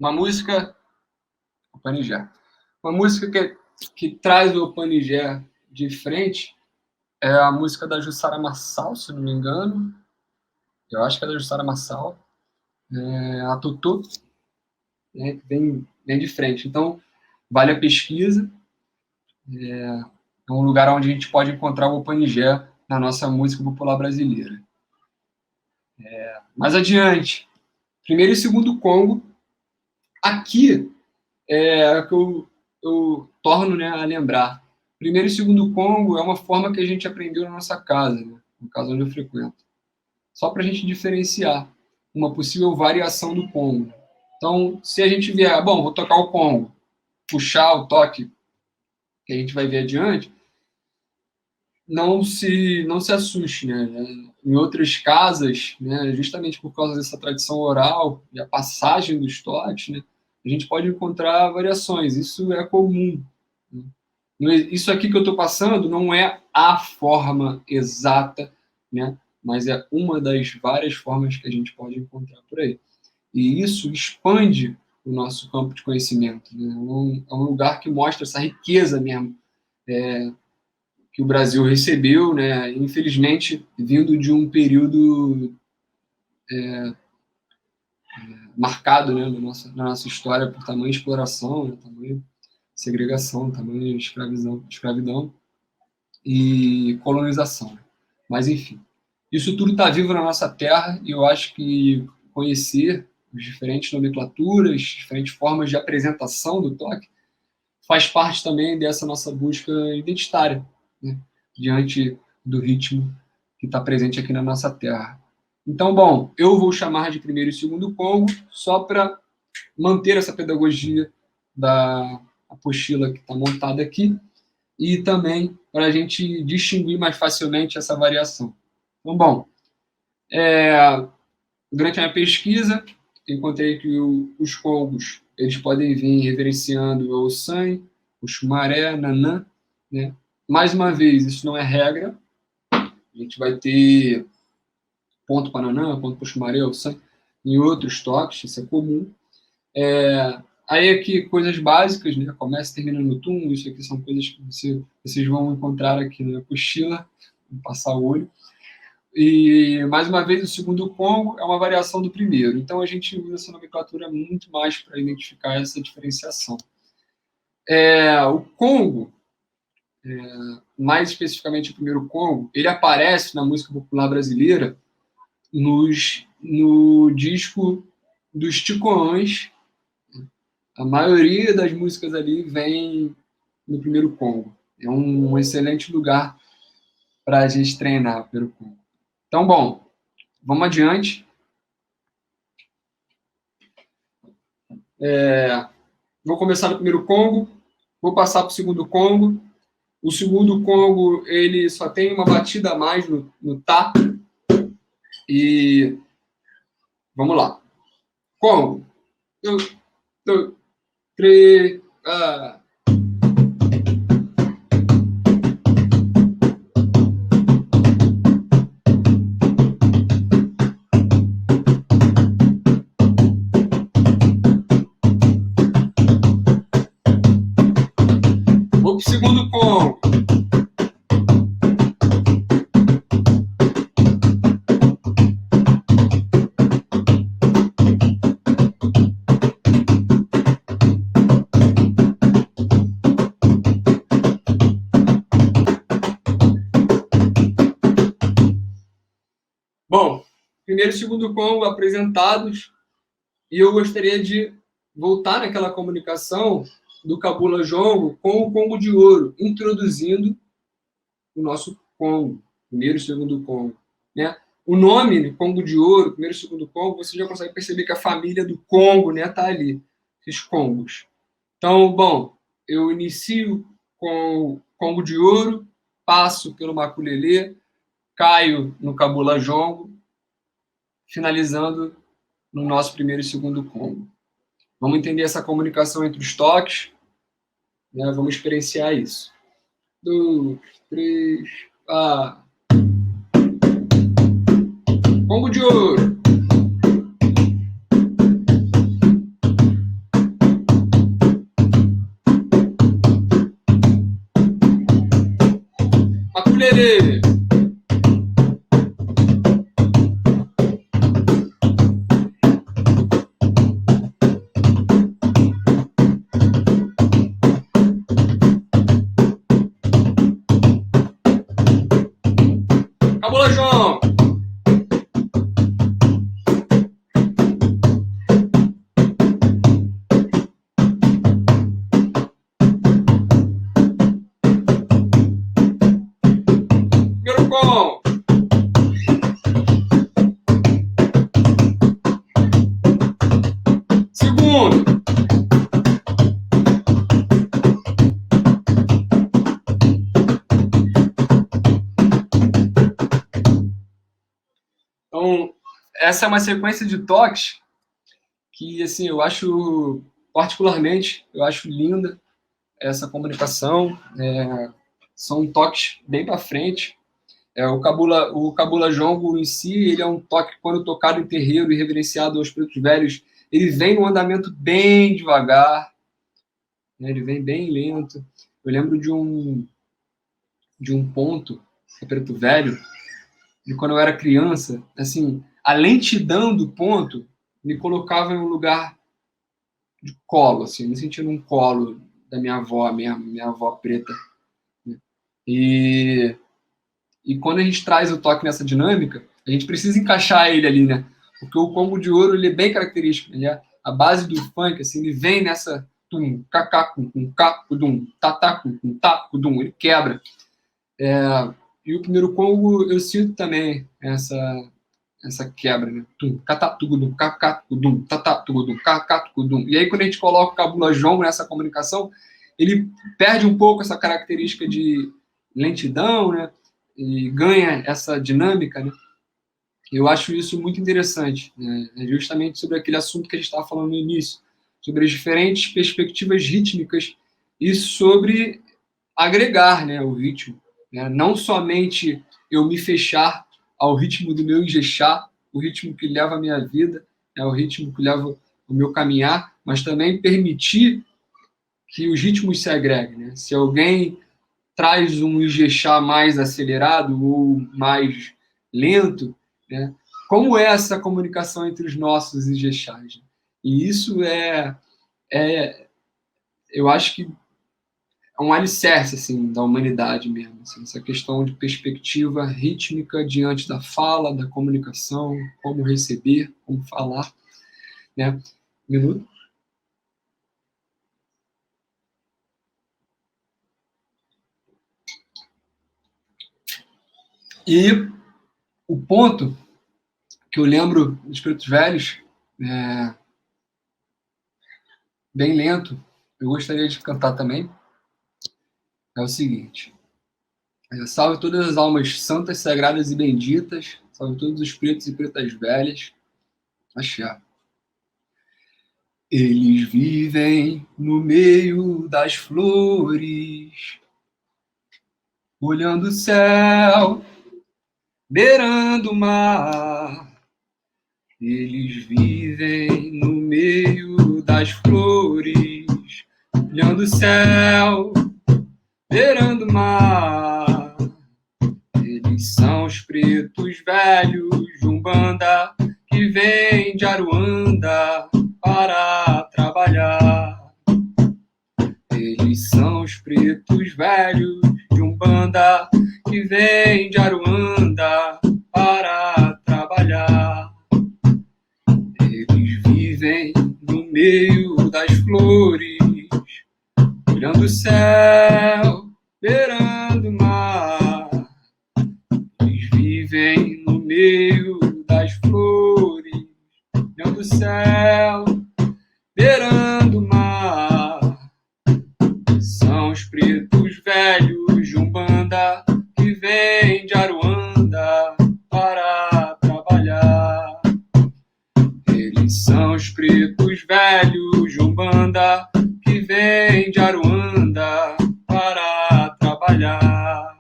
Uma música... O Panigé. Uma música que traz o Panigé de frente é a música da Jussara Marçal, se não me engano. Eu acho que é da Jussara Marçal. A Totô, né, que vem de frente. Então, vale a pesquisa. É um lugar onde a gente pode encontrar o Panigé na nossa música popular brasileira. Mais adiante, primeiro e segundo Congo. Aqui é o que eu torno, né, a lembrar. Primeiro e segundo Congo é uma forma que a gente aprendeu na nossa casa, né, no caso onde eu frequento. Só para a gente diferenciar uma possível variação do Congo. Então, se a gente vier, bom, vou tocar o Congo, puxar o toque que a gente vai ver adiante, não se assuste, né? Em outras casas, né, justamente por causa dessa tradição oral e a passagem dos toques, né, a gente pode encontrar variações. Isso é comum. Né? Isso aqui que eu estou passando não é a forma exata, né, mas é uma das várias formas que a gente pode encontrar por aí. E isso expande o nosso campo de conhecimento. Né? É um lugar que mostra essa riqueza mesmo, que o Brasil recebeu, né, infelizmente, vindo de um período marcado, né, na nossa história por tamanha exploração, né, tamanha segregação, tamanha escravidão e colonização. Mas, enfim, isso tudo está vivo na nossa terra e eu acho que conhecer as diferentes nomenclaturas, diferentes formas de apresentação do toque, faz parte também dessa nossa busca identitária, né, diante do ritmo que está presente aqui na nossa terra. Então, bom, eu vou chamar de primeiro e segundo Congo só para manter essa pedagogia da apostila que está montada aqui e também para a gente distinguir mais facilmente essa variação. Então, bom, durante a minha pesquisa, encontrei que os congos eles podem vir reverenciando o Ossan, o Xumaré, Nanã, né? Mais uma vez, isso não é regra. A gente vai ter ponto para Nanã, ponto para Xumaré, Ossan, em outros toques, isso é comum. Aí aqui, coisas básicas, né? Começa e termina no tum, isso aqui são coisas que vocês vão encontrar aqui na apostila, vou passar o olho. E, mais uma vez, o segundo Congo é uma variação do primeiro. Então, a gente usa essa nomenclatura muito mais para identificar essa diferenciação. O Congo, mais especificamente o primeiro Congo, ele aparece na música popular brasileira no disco dos Ticoãs. A maioria das músicas ali vem no primeiro Congo. É um excelente lugar para a gente treinar pelo Congo. Então, bom, vamos adiante. Vou começar no primeiro Congo, vou passar para o segundo Congo. O segundo Congo, ele só tem uma batida a mais no tá. E vamos lá. Congo. 1, 2, 3. Vou para o segundo Congo. Bom, primeiro e segundo Congo apresentados, e eu gostaria de voltar naquela comunicação do Cabula Jongo com o Congo de Ouro, introduzindo o nosso Congo, primeiro e segundo Congo. Né? O nome, Congo de Ouro, primeiro e segundo Congo, você já consegue perceber que a família do Congo está ali, esses Congos. Então, bom, eu inicio com o Congo de Ouro, passo pelo Maculelê, caio no Cabula Jongo, finalizando no nosso primeiro e segundo Congo. Vamos entender essa comunicação entre os toques, né? Vamos experienciar isso. 2, 3, Congo de Ouro. mundo! Então, essa é uma sequência de toques que, assim, eu acho, particularmente, eu acho linda essa comunicação. São toques bem para frente. O Cabula Jongo em si, ele é um toque, quando tocado em terreiro e reverenciado aos pretos velhos, ele vem num andamento bem devagar, né? Ele vem bem lento. Eu lembro de um ponto, o preto velho, de quando eu era criança, assim, a lentidão do ponto me colocava em um lugar de colo, assim, me sentindo um colo da minha avó, minha avó preta. Né? E quando a gente traz o toque nessa dinâmica, a gente precisa encaixar ele ali, né? Porque o combo de ouro, ele é bem característico. Ele é a base do funk, assim, ele vem nessa tum, cacá, com cacudum, tatá, com tacudum, ele quebra. E o primeiro combo, eu sinto também essa quebra, né? Tum, catatugudum, cacatugudum, tatatugudum, cacatugudum. E aí, quando a gente coloca o cabula jongo nessa comunicação, ele perde um pouco essa característica de lentidão, né? E ganha essa dinâmica, né? Eu acho isso muito interessante, né? É justamente sobre aquele assunto que a gente estava falando no início, sobre as diferentes perspectivas rítmicas e sobre agregar, né, o ritmo, né? Não somente eu me fechar ao ritmo do meu Ijexá, o ritmo que leva a minha vida, é o ritmo que leva o meu caminhar, mas também permitir que os ritmos se agreguem, né? Se alguém traz um Ijexá mais acelerado ou mais lento, né? Como é essa comunicação entre os nossos Ijexás? E isso eu acho que é um alicerce assim, da humanidade mesmo, assim, essa questão de perspectiva rítmica diante da fala, da comunicação, como receber, como falar, né? Minuto. E o ponto que eu lembro dos Pretos Velhos, é, bem lento, eu gostaria de cantar também, é o seguinte: salve todas as almas santas, sagradas e benditas, salve todos os pretos e pretas velhas, axé. Eles vivem no meio das flores, olhando o céu, beirando o mar. Eles vivem no meio das flores, olhando o céu, beirando o mar. Eles são os pretos velhos de Umbanda que vêm de Aruanda para trabalhar. Eles são os pretos velhos de Umbanda que vêm de Aruanda para trabalhar. Eles vivem no meio das flores, olhando o céu, beirando o mar. Eles vivem no meio das flores, olhando o céu, beirando o mar. São os pretos velhos de Umbanda que vêm de Aruanda para trabalhar. Eles são os pretos velhos de Umbanda que vêm de Aruanda para trabalhar.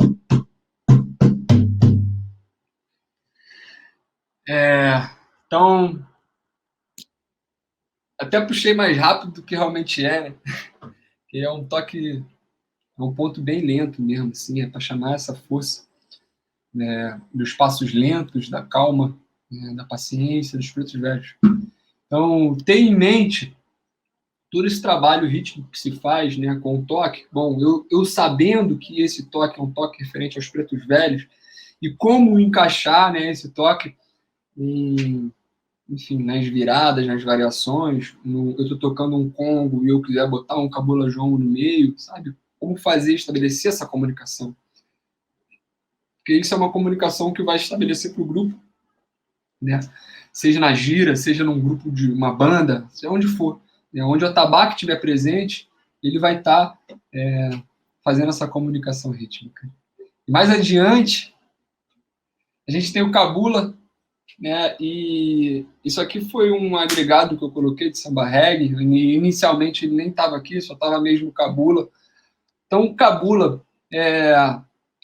Então, até puxei mais rápido do que realmente é, né? Que é um toque, é um ponto bem lento mesmo, assim, é para chamar essa força, né, dos passos lentos, da calma, né, da paciência, dos pretos velhos. Então, ter em mente todo esse trabalho rítmico que se faz, né, com o toque. Bom, eu sabendo que esse toque é um toque referente aos pretos velhos e como encaixar, né, esse toque em, enfim, nas viradas, nas variações. Eu estou tocando um congo e eu quiser botar um cabula jongo no meio, sabe? Como fazer, estabelecer essa comunicação. Porque isso é uma comunicação que vai estabelecer para o grupo, né? Seja na gira, seja num grupo de uma banda, seja onde for. né? Onde o atabaque estiver presente, ele vai estar fazendo essa comunicação rítmica. E mais adiante, a gente tem o cabula, né? E isso aqui foi um agregado que eu coloquei de samba reggae. Inicialmente ele nem estava aqui, só estava mesmo o cabula. Então, o cabula,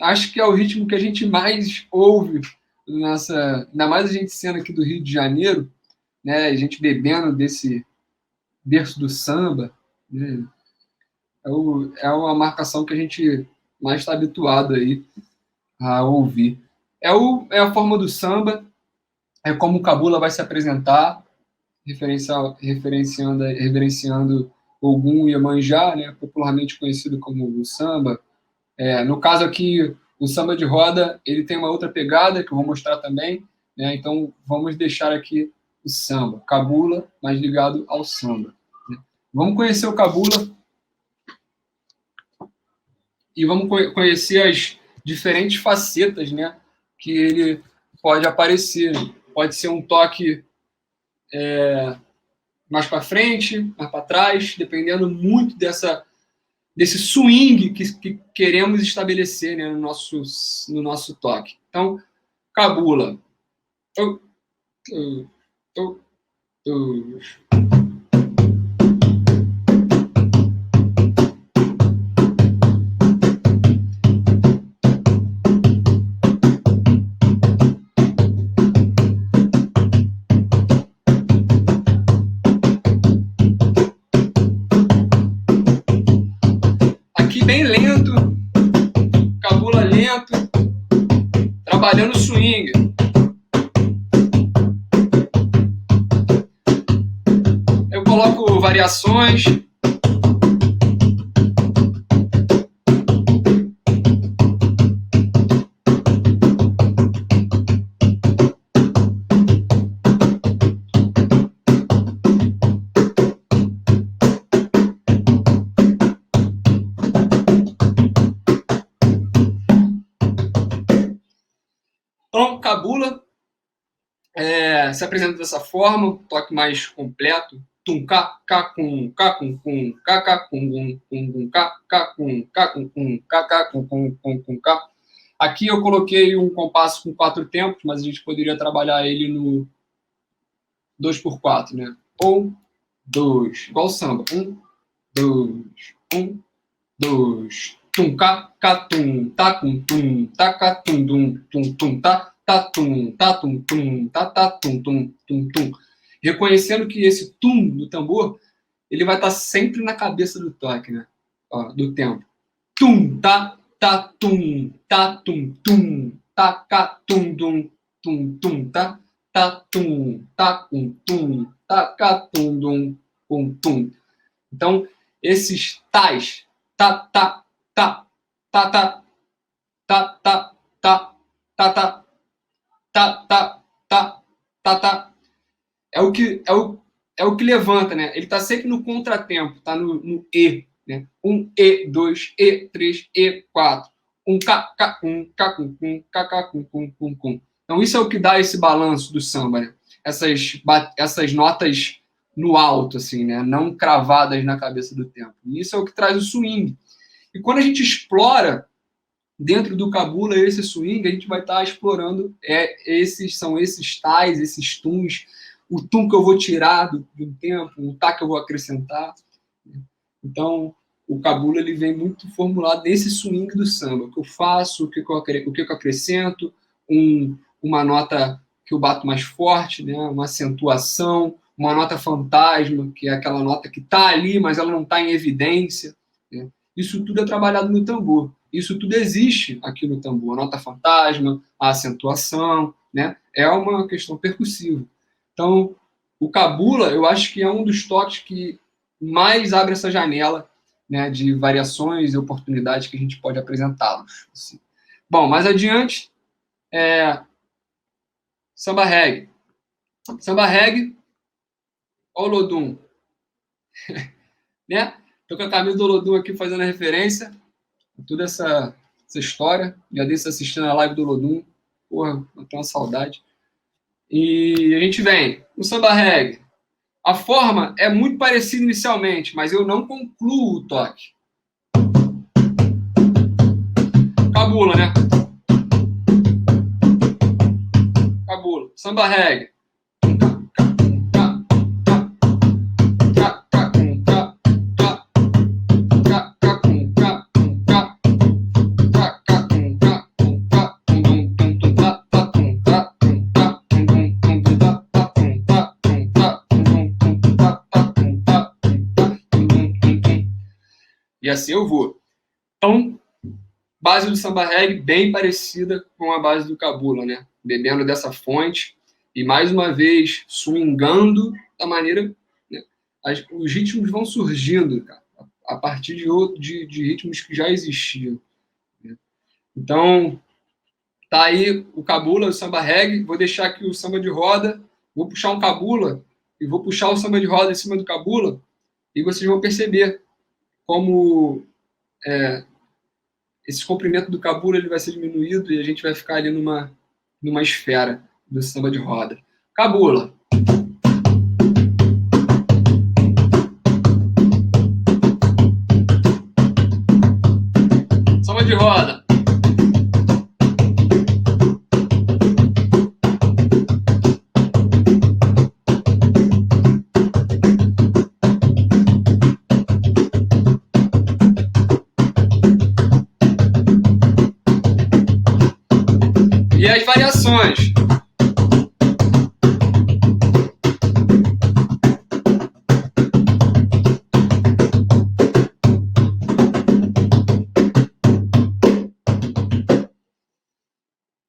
acho que é o ritmo que a gente mais ouve ainda mais a gente sendo aqui do Rio de Janeiro, né? A gente bebendo desse berço do samba, né? É uma marcação que a gente mais está habituado aí a ouvir. É a forma do samba, é como o cabula vai se apresentar, reverenciando Ogum e Iemanjá, né, popularmente conhecido como o samba. No caso aqui, o samba de roda, ele tem uma outra pegada que eu vou mostrar também, né, então vamos deixar aqui o samba, cabula, mais ligado ao samba, né. Vamos conhecer o cabula e vamos conhecer as diferentes facetas, né, que ele pode aparecer. Pode ser um toque mais para frente, mais para trás, dependendo muito desse swing que queremos estabelecer, né, no nosso toque. Então, cabula. Eu, eu, eu, eu. Aqui bem lento, cabula lento, trabalhando o swing. Eu coloco variações. Então, cabula se apresenta dessa forma, toque mais completo. Tum, cá, com, cá, com, cá, com, cá. Aqui eu coloquei um compasso com 4 tempos, mas a gente poderia trabalhar ele no 2x4, né? 1, 2, igual o samba. 1, 2, 1, 2. Tum, cá, tum, tá, tum, tá, tum, tá. Tatum, tatum, tum, tatatum, tum, tum, tum. Reconhecendo que esse tum do tambor, ele vai estar sempre na cabeça do toque, né? Ó, do tempo. Tum, tá, tatum, tatum, tum, tacatum, dum, tum, tá, tatum, tacum, tum, tacatum, dum, tum. Então, esses tais, tá, tá, tá, tá, tá, tá, tá, tá, tá, tá, tá. É o que levanta, né? Ele está sempre no contratempo, está no E, né? Um E, 2, E, 3, E, 4. Um K, K, K, K. Então, isso é o que dá esse balanço do samba, né? Essas notas no alto, assim, né? Não cravadas na cabeça do tempo. E isso é o que traz o swing. E quando a gente explora dentro do cabula, esse swing, a gente vai estar explorando são esses tais, esses tuns, o tum que eu vou tirar do tempo, o tá que eu vou acrescentar. Então, o cabula ele vem muito formulado nesse swing do samba. O que eu faço, o que eu acrescento, uma nota que eu bato mais forte, né? Uma acentuação, uma nota fantasma, que é aquela nota que está ali, mas ela não está em evidência, né? Isso tudo é trabalhado no tambor. Isso tudo existe aqui no tambor. A nota fantasma, a acentuação, né? É uma questão percussiva. Então, o cabula, eu acho que é um dos toques que mais abre essa janela, né, de variações e oportunidades que a gente pode apresentá-los. Assim. Bom, mais adiante, samba reggae. Samba reggae, olha o Lodum. Né? Estou com a camisa do Lodum aqui fazendo a referência a toda essa história. Já desse assistindo a live do Lodum. Porra, eu tenho uma saudade. E a gente vem no samba reggae. A forma é muito parecida inicialmente, mas eu não concluo o toque. Cabula, né? Cabula. Samba reggae. E assim eu vou. Então, base do samba reggae bem parecida com a base do cabula, né? Bebendo dessa fonte e, mais uma vez, swingando da maneira... Né? Os ritmos vão surgindo, cara, a partir de ritmos que já existiam. Né? Então, tá aí o cabula, o samba reggae. Vou deixar aqui o samba de roda. Vou puxar um cabula e vou puxar o samba de roda em cima do cabula e vocês vão perceber como esse comprimento do cabula ele vai ser diminuído e a gente vai ficar ali numa esfera do samba de roda. Cabula. Samba de roda. E as variações.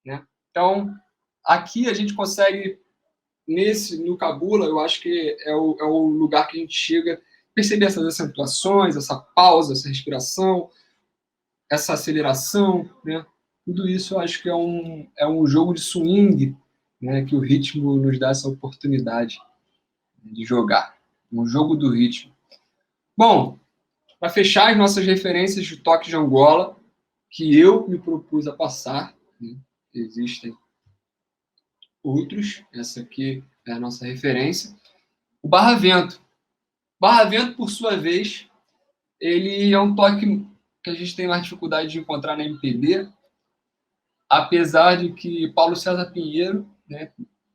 Né? Então, aqui a gente consegue, no cabula, eu acho que é o lugar que a gente chega a perceber essas acentuações, essa pausa, essa respiração, essa aceleração, né? Tudo isso eu acho que é um jogo de swing, né? Que o ritmo nos dá essa oportunidade de jogar. Um jogo do ritmo. Bom, para fechar as nossas referências de toque de Angola, que eu me propus a passar, né? Existem outros, essa aqui é a nossa referência. O barra-vento. Barra-vento, por sua vez, ele é um toque que a gente tem mais dificuldade de encontrar na MPB, apesar de que Paulo César Pinheiro, né,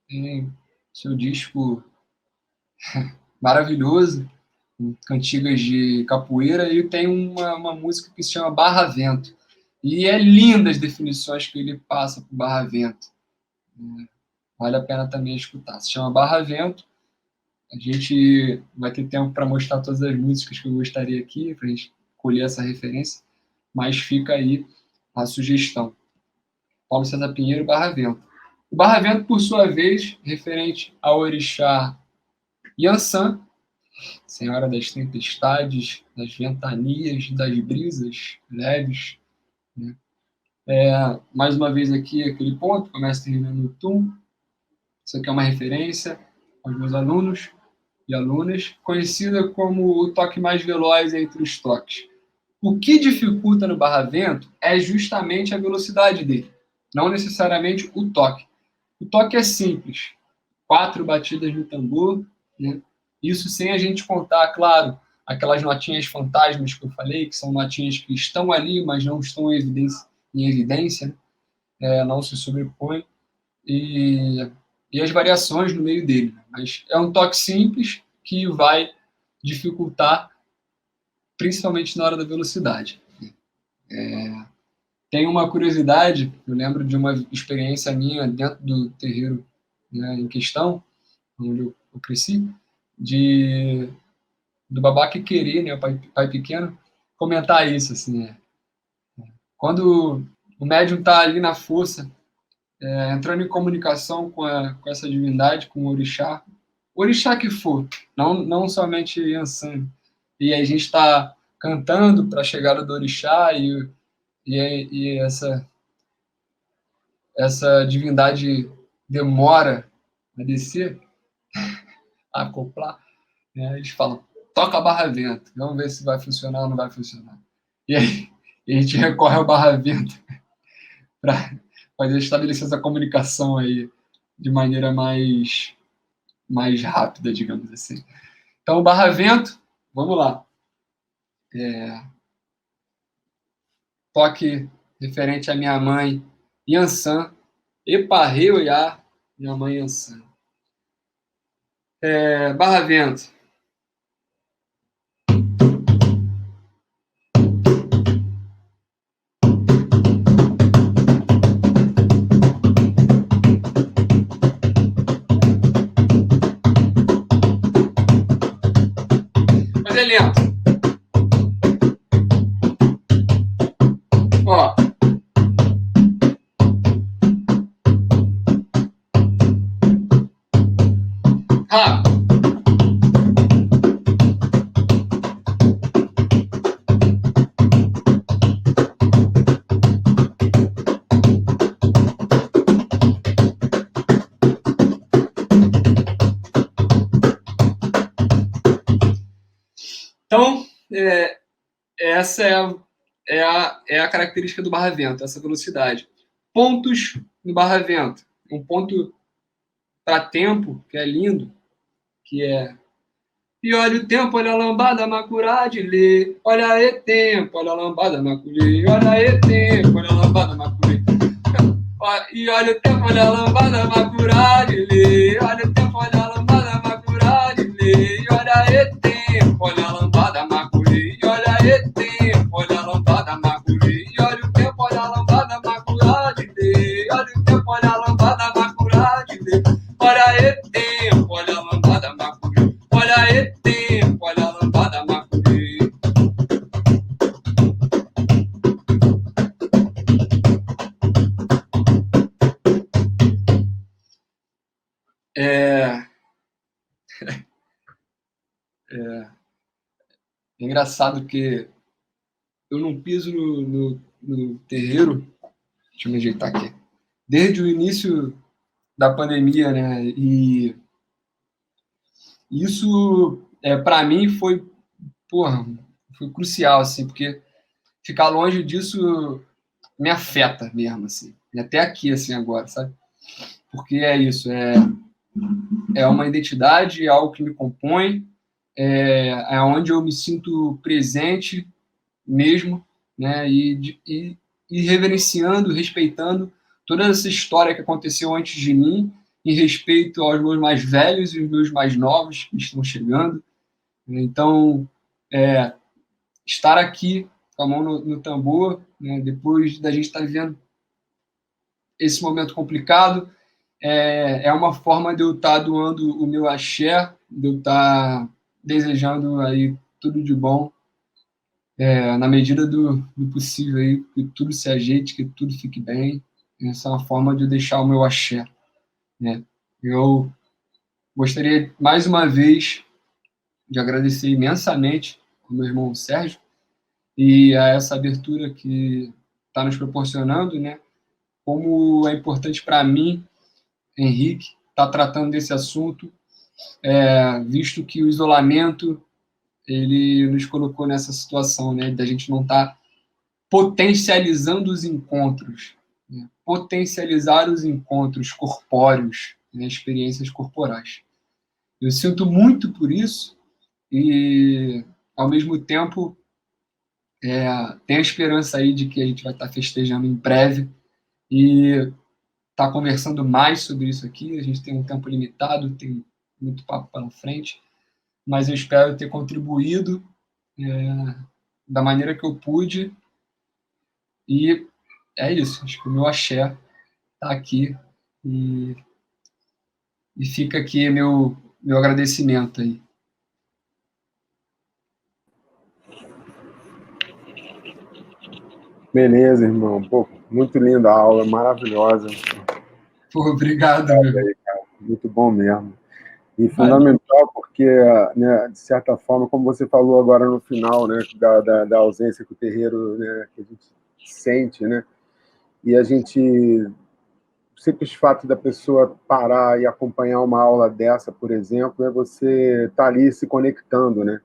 tem seu disco maravilhoso, cantigas de capoeira, e tem uma música que se chama Barra Vento. E é linda as definições que ele passa para o Barra Vento. Vale a pena também escutar. Se chama Barra Vento. A gente vai ter tempo para mostrar todas as músicas que eu gostaria aqui, para a gente colher essa referência, mas fica aí a sugestão. Paulo César Pinheiro, Barra Vento. O Barra Vento, por sua vez, referente ao orixá Yansan, Senhora das Tempestades, das Ventanias, das Brisas leves. Né? Mais uma vez aqui, aquele ponto, começa terminando no tum. Isso aqui é uma referência aos meus alunos e alunas, conhecida como o toque mais veloz entre os toques. O que dificulta no barra-vento é justamente a velocidade dele, não necessariamente o toque. O toque é simples, 4 batidas no tambor, né? Isso sem a gente contar, claro, aquelas notinhas fantasmas que eu falei, que são notinhas que estão ali, mas não estão em evidência, né? Não se sobrepõem, e as variações no meio dele. Mas é um toque simples que vai dificultar, principalmente na hora da velocidade. Tem uma curiosidade, eu lembro de uma experiência minha dentro do terreiro, né, em questão, onde eu cresci, do Babá Quequerê, né, o pai pequeno, comentar isso, assim, quando o médium está ali na força, entrando em comunicação com essa divindade, com o orixá que for, não somente Yansan, e a gente está cantando para a chegada do orixá e essa divindade demora a descer, a acoplar, né? Eles falam, toca a barra-vento, vamos ver se vai funcionar ou não vai funcionar. E aí a gente recorre ao barra-vento para estabelecer essa comunicação aí de maneira mais mais rápida, digamos assim. Então, Barra Vento, vamos lá. Toque referente à minha mãe, Yansan, Eparreuiá, minha mãe Yansan. Barra Vento. Mas é lento. Ó. Rápido. Então, essa é a característica do Barra Vento, essa velocidade. Pontos no Barra Vento. Um ponto para tempo, que é lindo, que é... E olha o tempo, olha a lambada, macurá de lê. Olha aí tempo, olha a lambada, macurê. Olha aí tempo, olha a lambada, macurê. E olha o tempo, olha a lambada, macurá de lê. Olha o tempo, olha a lambada, macurá de lê. E olha aí tempo, olha a lambada, macurê. E olha aí tempo, olha a lambada, macurê. E olha o tempo, olha a lambada, macurá de lê. Olha o tempo, olha a lambada, macurá de lê. Olha aí tempo, olha a lambada, macurê. Olha aí tempo, olha a lambada, macurê. É engraçado que eu não piso no terreiro, deixa eu me ajeitar aqui, desde o início da pandemia, né? E isso, para mim, porra, foi crucial, assim, porque ficar longe disso me afeta mesmo, assim. E até aqui, assim, agora, sabe? Porque é isso, é uma identidade, é algo que me compõe, é onde eu me sinto presente mesmo, né? E reverenciando, respeitando toda essa história que aconteceu antes de mim, em respeito aos meus mais velhos e os meus mais novos que estão chegando. Então, estar aqui com a mão no tambor, né, depois da gente estar vivendo esse momento complicado, é uma forma de eu estar doando o meu axé, de eu estar desejando aí tudo de bom, na medida do possível, aí, que tudo se ajeite, que tudo fique bem. Essa é uma forma de eu deixar o meu axé. Né? Eu gostaria, mais uma vez, de agradecer imensamente ao meu irmão Sérgio e a essa abertura que está nos proporcionando, né? Como é importante para mim, Henrique, estar tratando desse assunto, visto que o isolamento ele nos colocou nessa situação, né? Da gente não estar potencializando os encontros, né? Potencializar os encontros corpóreos, né? Experiências corporais. Eu sinto muito por isso e, ao mesmo tempo, tem a esperança aí de que a gente vai estar festejando em breve e estar conversando mais sobre isso aqui. A gente tem um tempo limitado, tem muito papo pela frente, mas eu espero ter contribuído da maneira que eu pude e é isso. Acho que o meu axé está aqui e, e fica aqui meu agradecimento aí. Beleza, irmão. Pô, muito linda a aula, maravilhosa. Pô, obrigado, meu. Muito bom mesmo. E Valeu. fundamental porque, né, de certa forma, como você falou agora no final, né, da ausência que o terreiro, né, que a gente sente, né, e a gente, o simples fato da pessoa parar e acompanhar uma aula dessa, por exemplo, é você estar ali se conectando, né?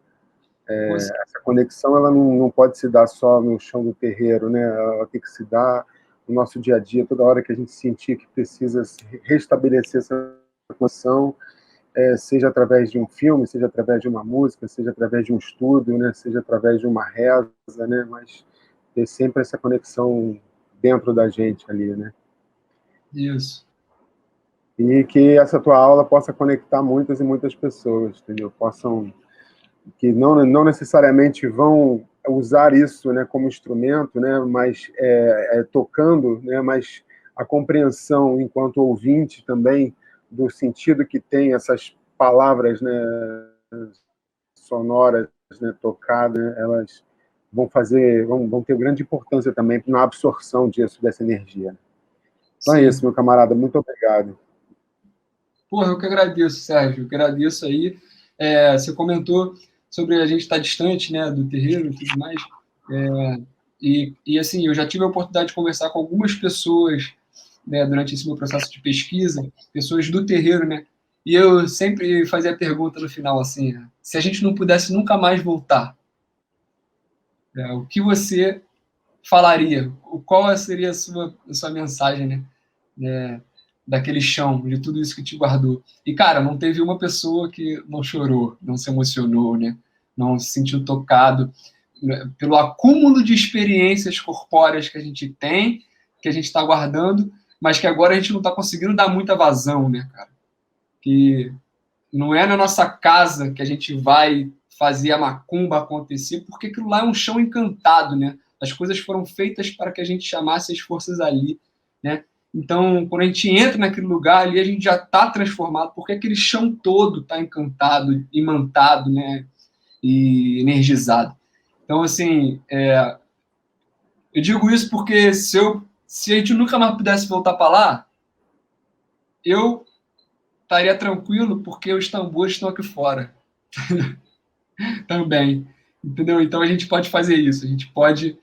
Essa conexão ela não pode se dar só no chão do terreiro, né? Ela tem que se dar no nosso dia a dia, toda hora que a gente sentir que precisa restabelecer essa conexão seja através de um filme, seja através de uma música, seja através de um estudo, né, seja através de uma reza, né, mas ter sempre essa conexão dentro da gente ali, né? Isso. E que essa tua aula possa conectar muitas e muitas pessoas, entendeu? Que não necessariamente vão usar isso, né, como instrumento, né, mas tocando, né, mas a compreensão enquanto ouvinte também do sentido que tem essas palavras, né, sonoras, né, tocadas, né, elas vão ter grande importância também na absorção disso, dessa energia. Então é isso, Sim. meu camarada, muito obrigado. Porra, eu que agradeço, Sérgio. Eu que agradeço aí. Você comentou sobre a gente estar distante, né, do terreiro e tudo mais. Assim, eu já tive a oportunidade de conversar com algumas pessoas, né, durante esse meu processo de pesquisa, pessoas do terreiro, né? E eu sempre fazia a pergunta no final, assim, né, se a gente não pudesse nunca mais voltar, né, o que você falaria? Qual seria a sua mensagem, né? Daquele chão, de tudo isso que te guardou. E, cara, não teve uma pessoa que não chorou, não se emocionou, né? Não se sentiu tocado, né, pelo acúmulo de experiências corpóreas que a gente tem, que a gente está guardando, mas que agora a gente não está conseguindo dar muita vazão, né, cara? Que não é na nossa casa que a gente vai fazer a macumba acontecer, porque aquilo lá é um chão encantado, né? As coisas foram feitas para que a gente chamasse as forças ali, né? Então, quando a gente entra naquele lugar ali, a gente já está transformado, porque aquele chão todo está encantado, imantado, né? E energizado. Então, assim, eu digo isso porque se a gente nunca mais pudesse voltar para lá, eu estaria tranquilo, porque os tambores estão aqui fora também. Entendeu? Então a gente pode fazer isso, a gente pode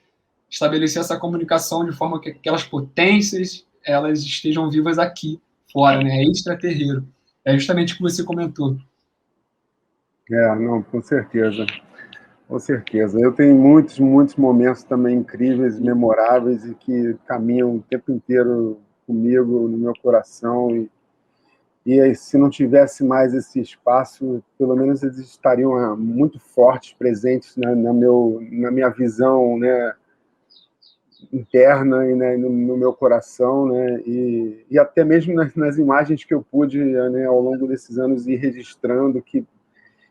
estabelecer essa comunicação de forma que aquelas potências elas estejam vivas aqui fora, né? É extraterreno. É justamente o que você comentou. Não, com certeza. Com certeza. Eu tenho muitos, muitos momentos também incríveis, memoráveis e que caminham o tempo inteiro comigo, no meu coração. E aí, se não tivesse mais esse espaço, pelo menos eles estariam muito fortes, presentes na minha visão, né, interna e, né, no meu coração, né, e até mesmo nas imagens que eu pude, né, ao longo desses anos ir registrando, que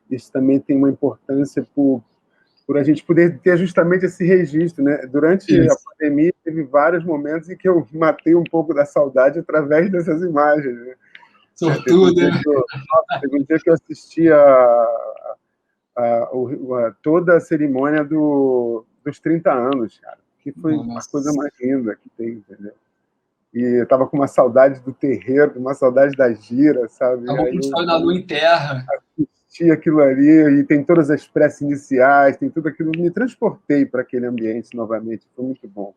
isso também tem uma importância por a gente poder ter justamente esse registro, né? Durante a Isso. pandemia, teve vários momentos em que eu matei um pouco da saudade através dessas imagens, né? Sortudo, né? Teve um dia que eu assisti toda a cerimônia dos 30 anos, cara, que foi a coisa Nossa. mais linda que tem, entendeu? E eu estava com uma saudade do terreiro, uma saudade da gira, sabe? A Aí eu Cristal da Lua em Terra. assisti aquilo ali, e tem todas as preces iniciais, tem tudo aquilo, me transportei para aquele ambiente novamente, foi muito bom.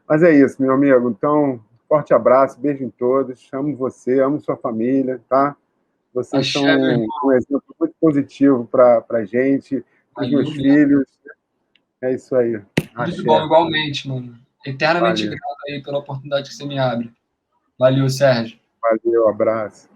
Mas é isso, meu amigo, então, forte abraço, beijo em todos, amo você, amo sua família, tá? Vocês Axé, são meu irmão. um exemplo muito positivo para a gente, para os Valeu meus mesmo. filhos, é isso aí, Tudo de bom, axé, igualmente, mano. Eternamente valeu, grato aí pela oportunidade que você me abre. Valeu, Sérgio. valeu, abraço.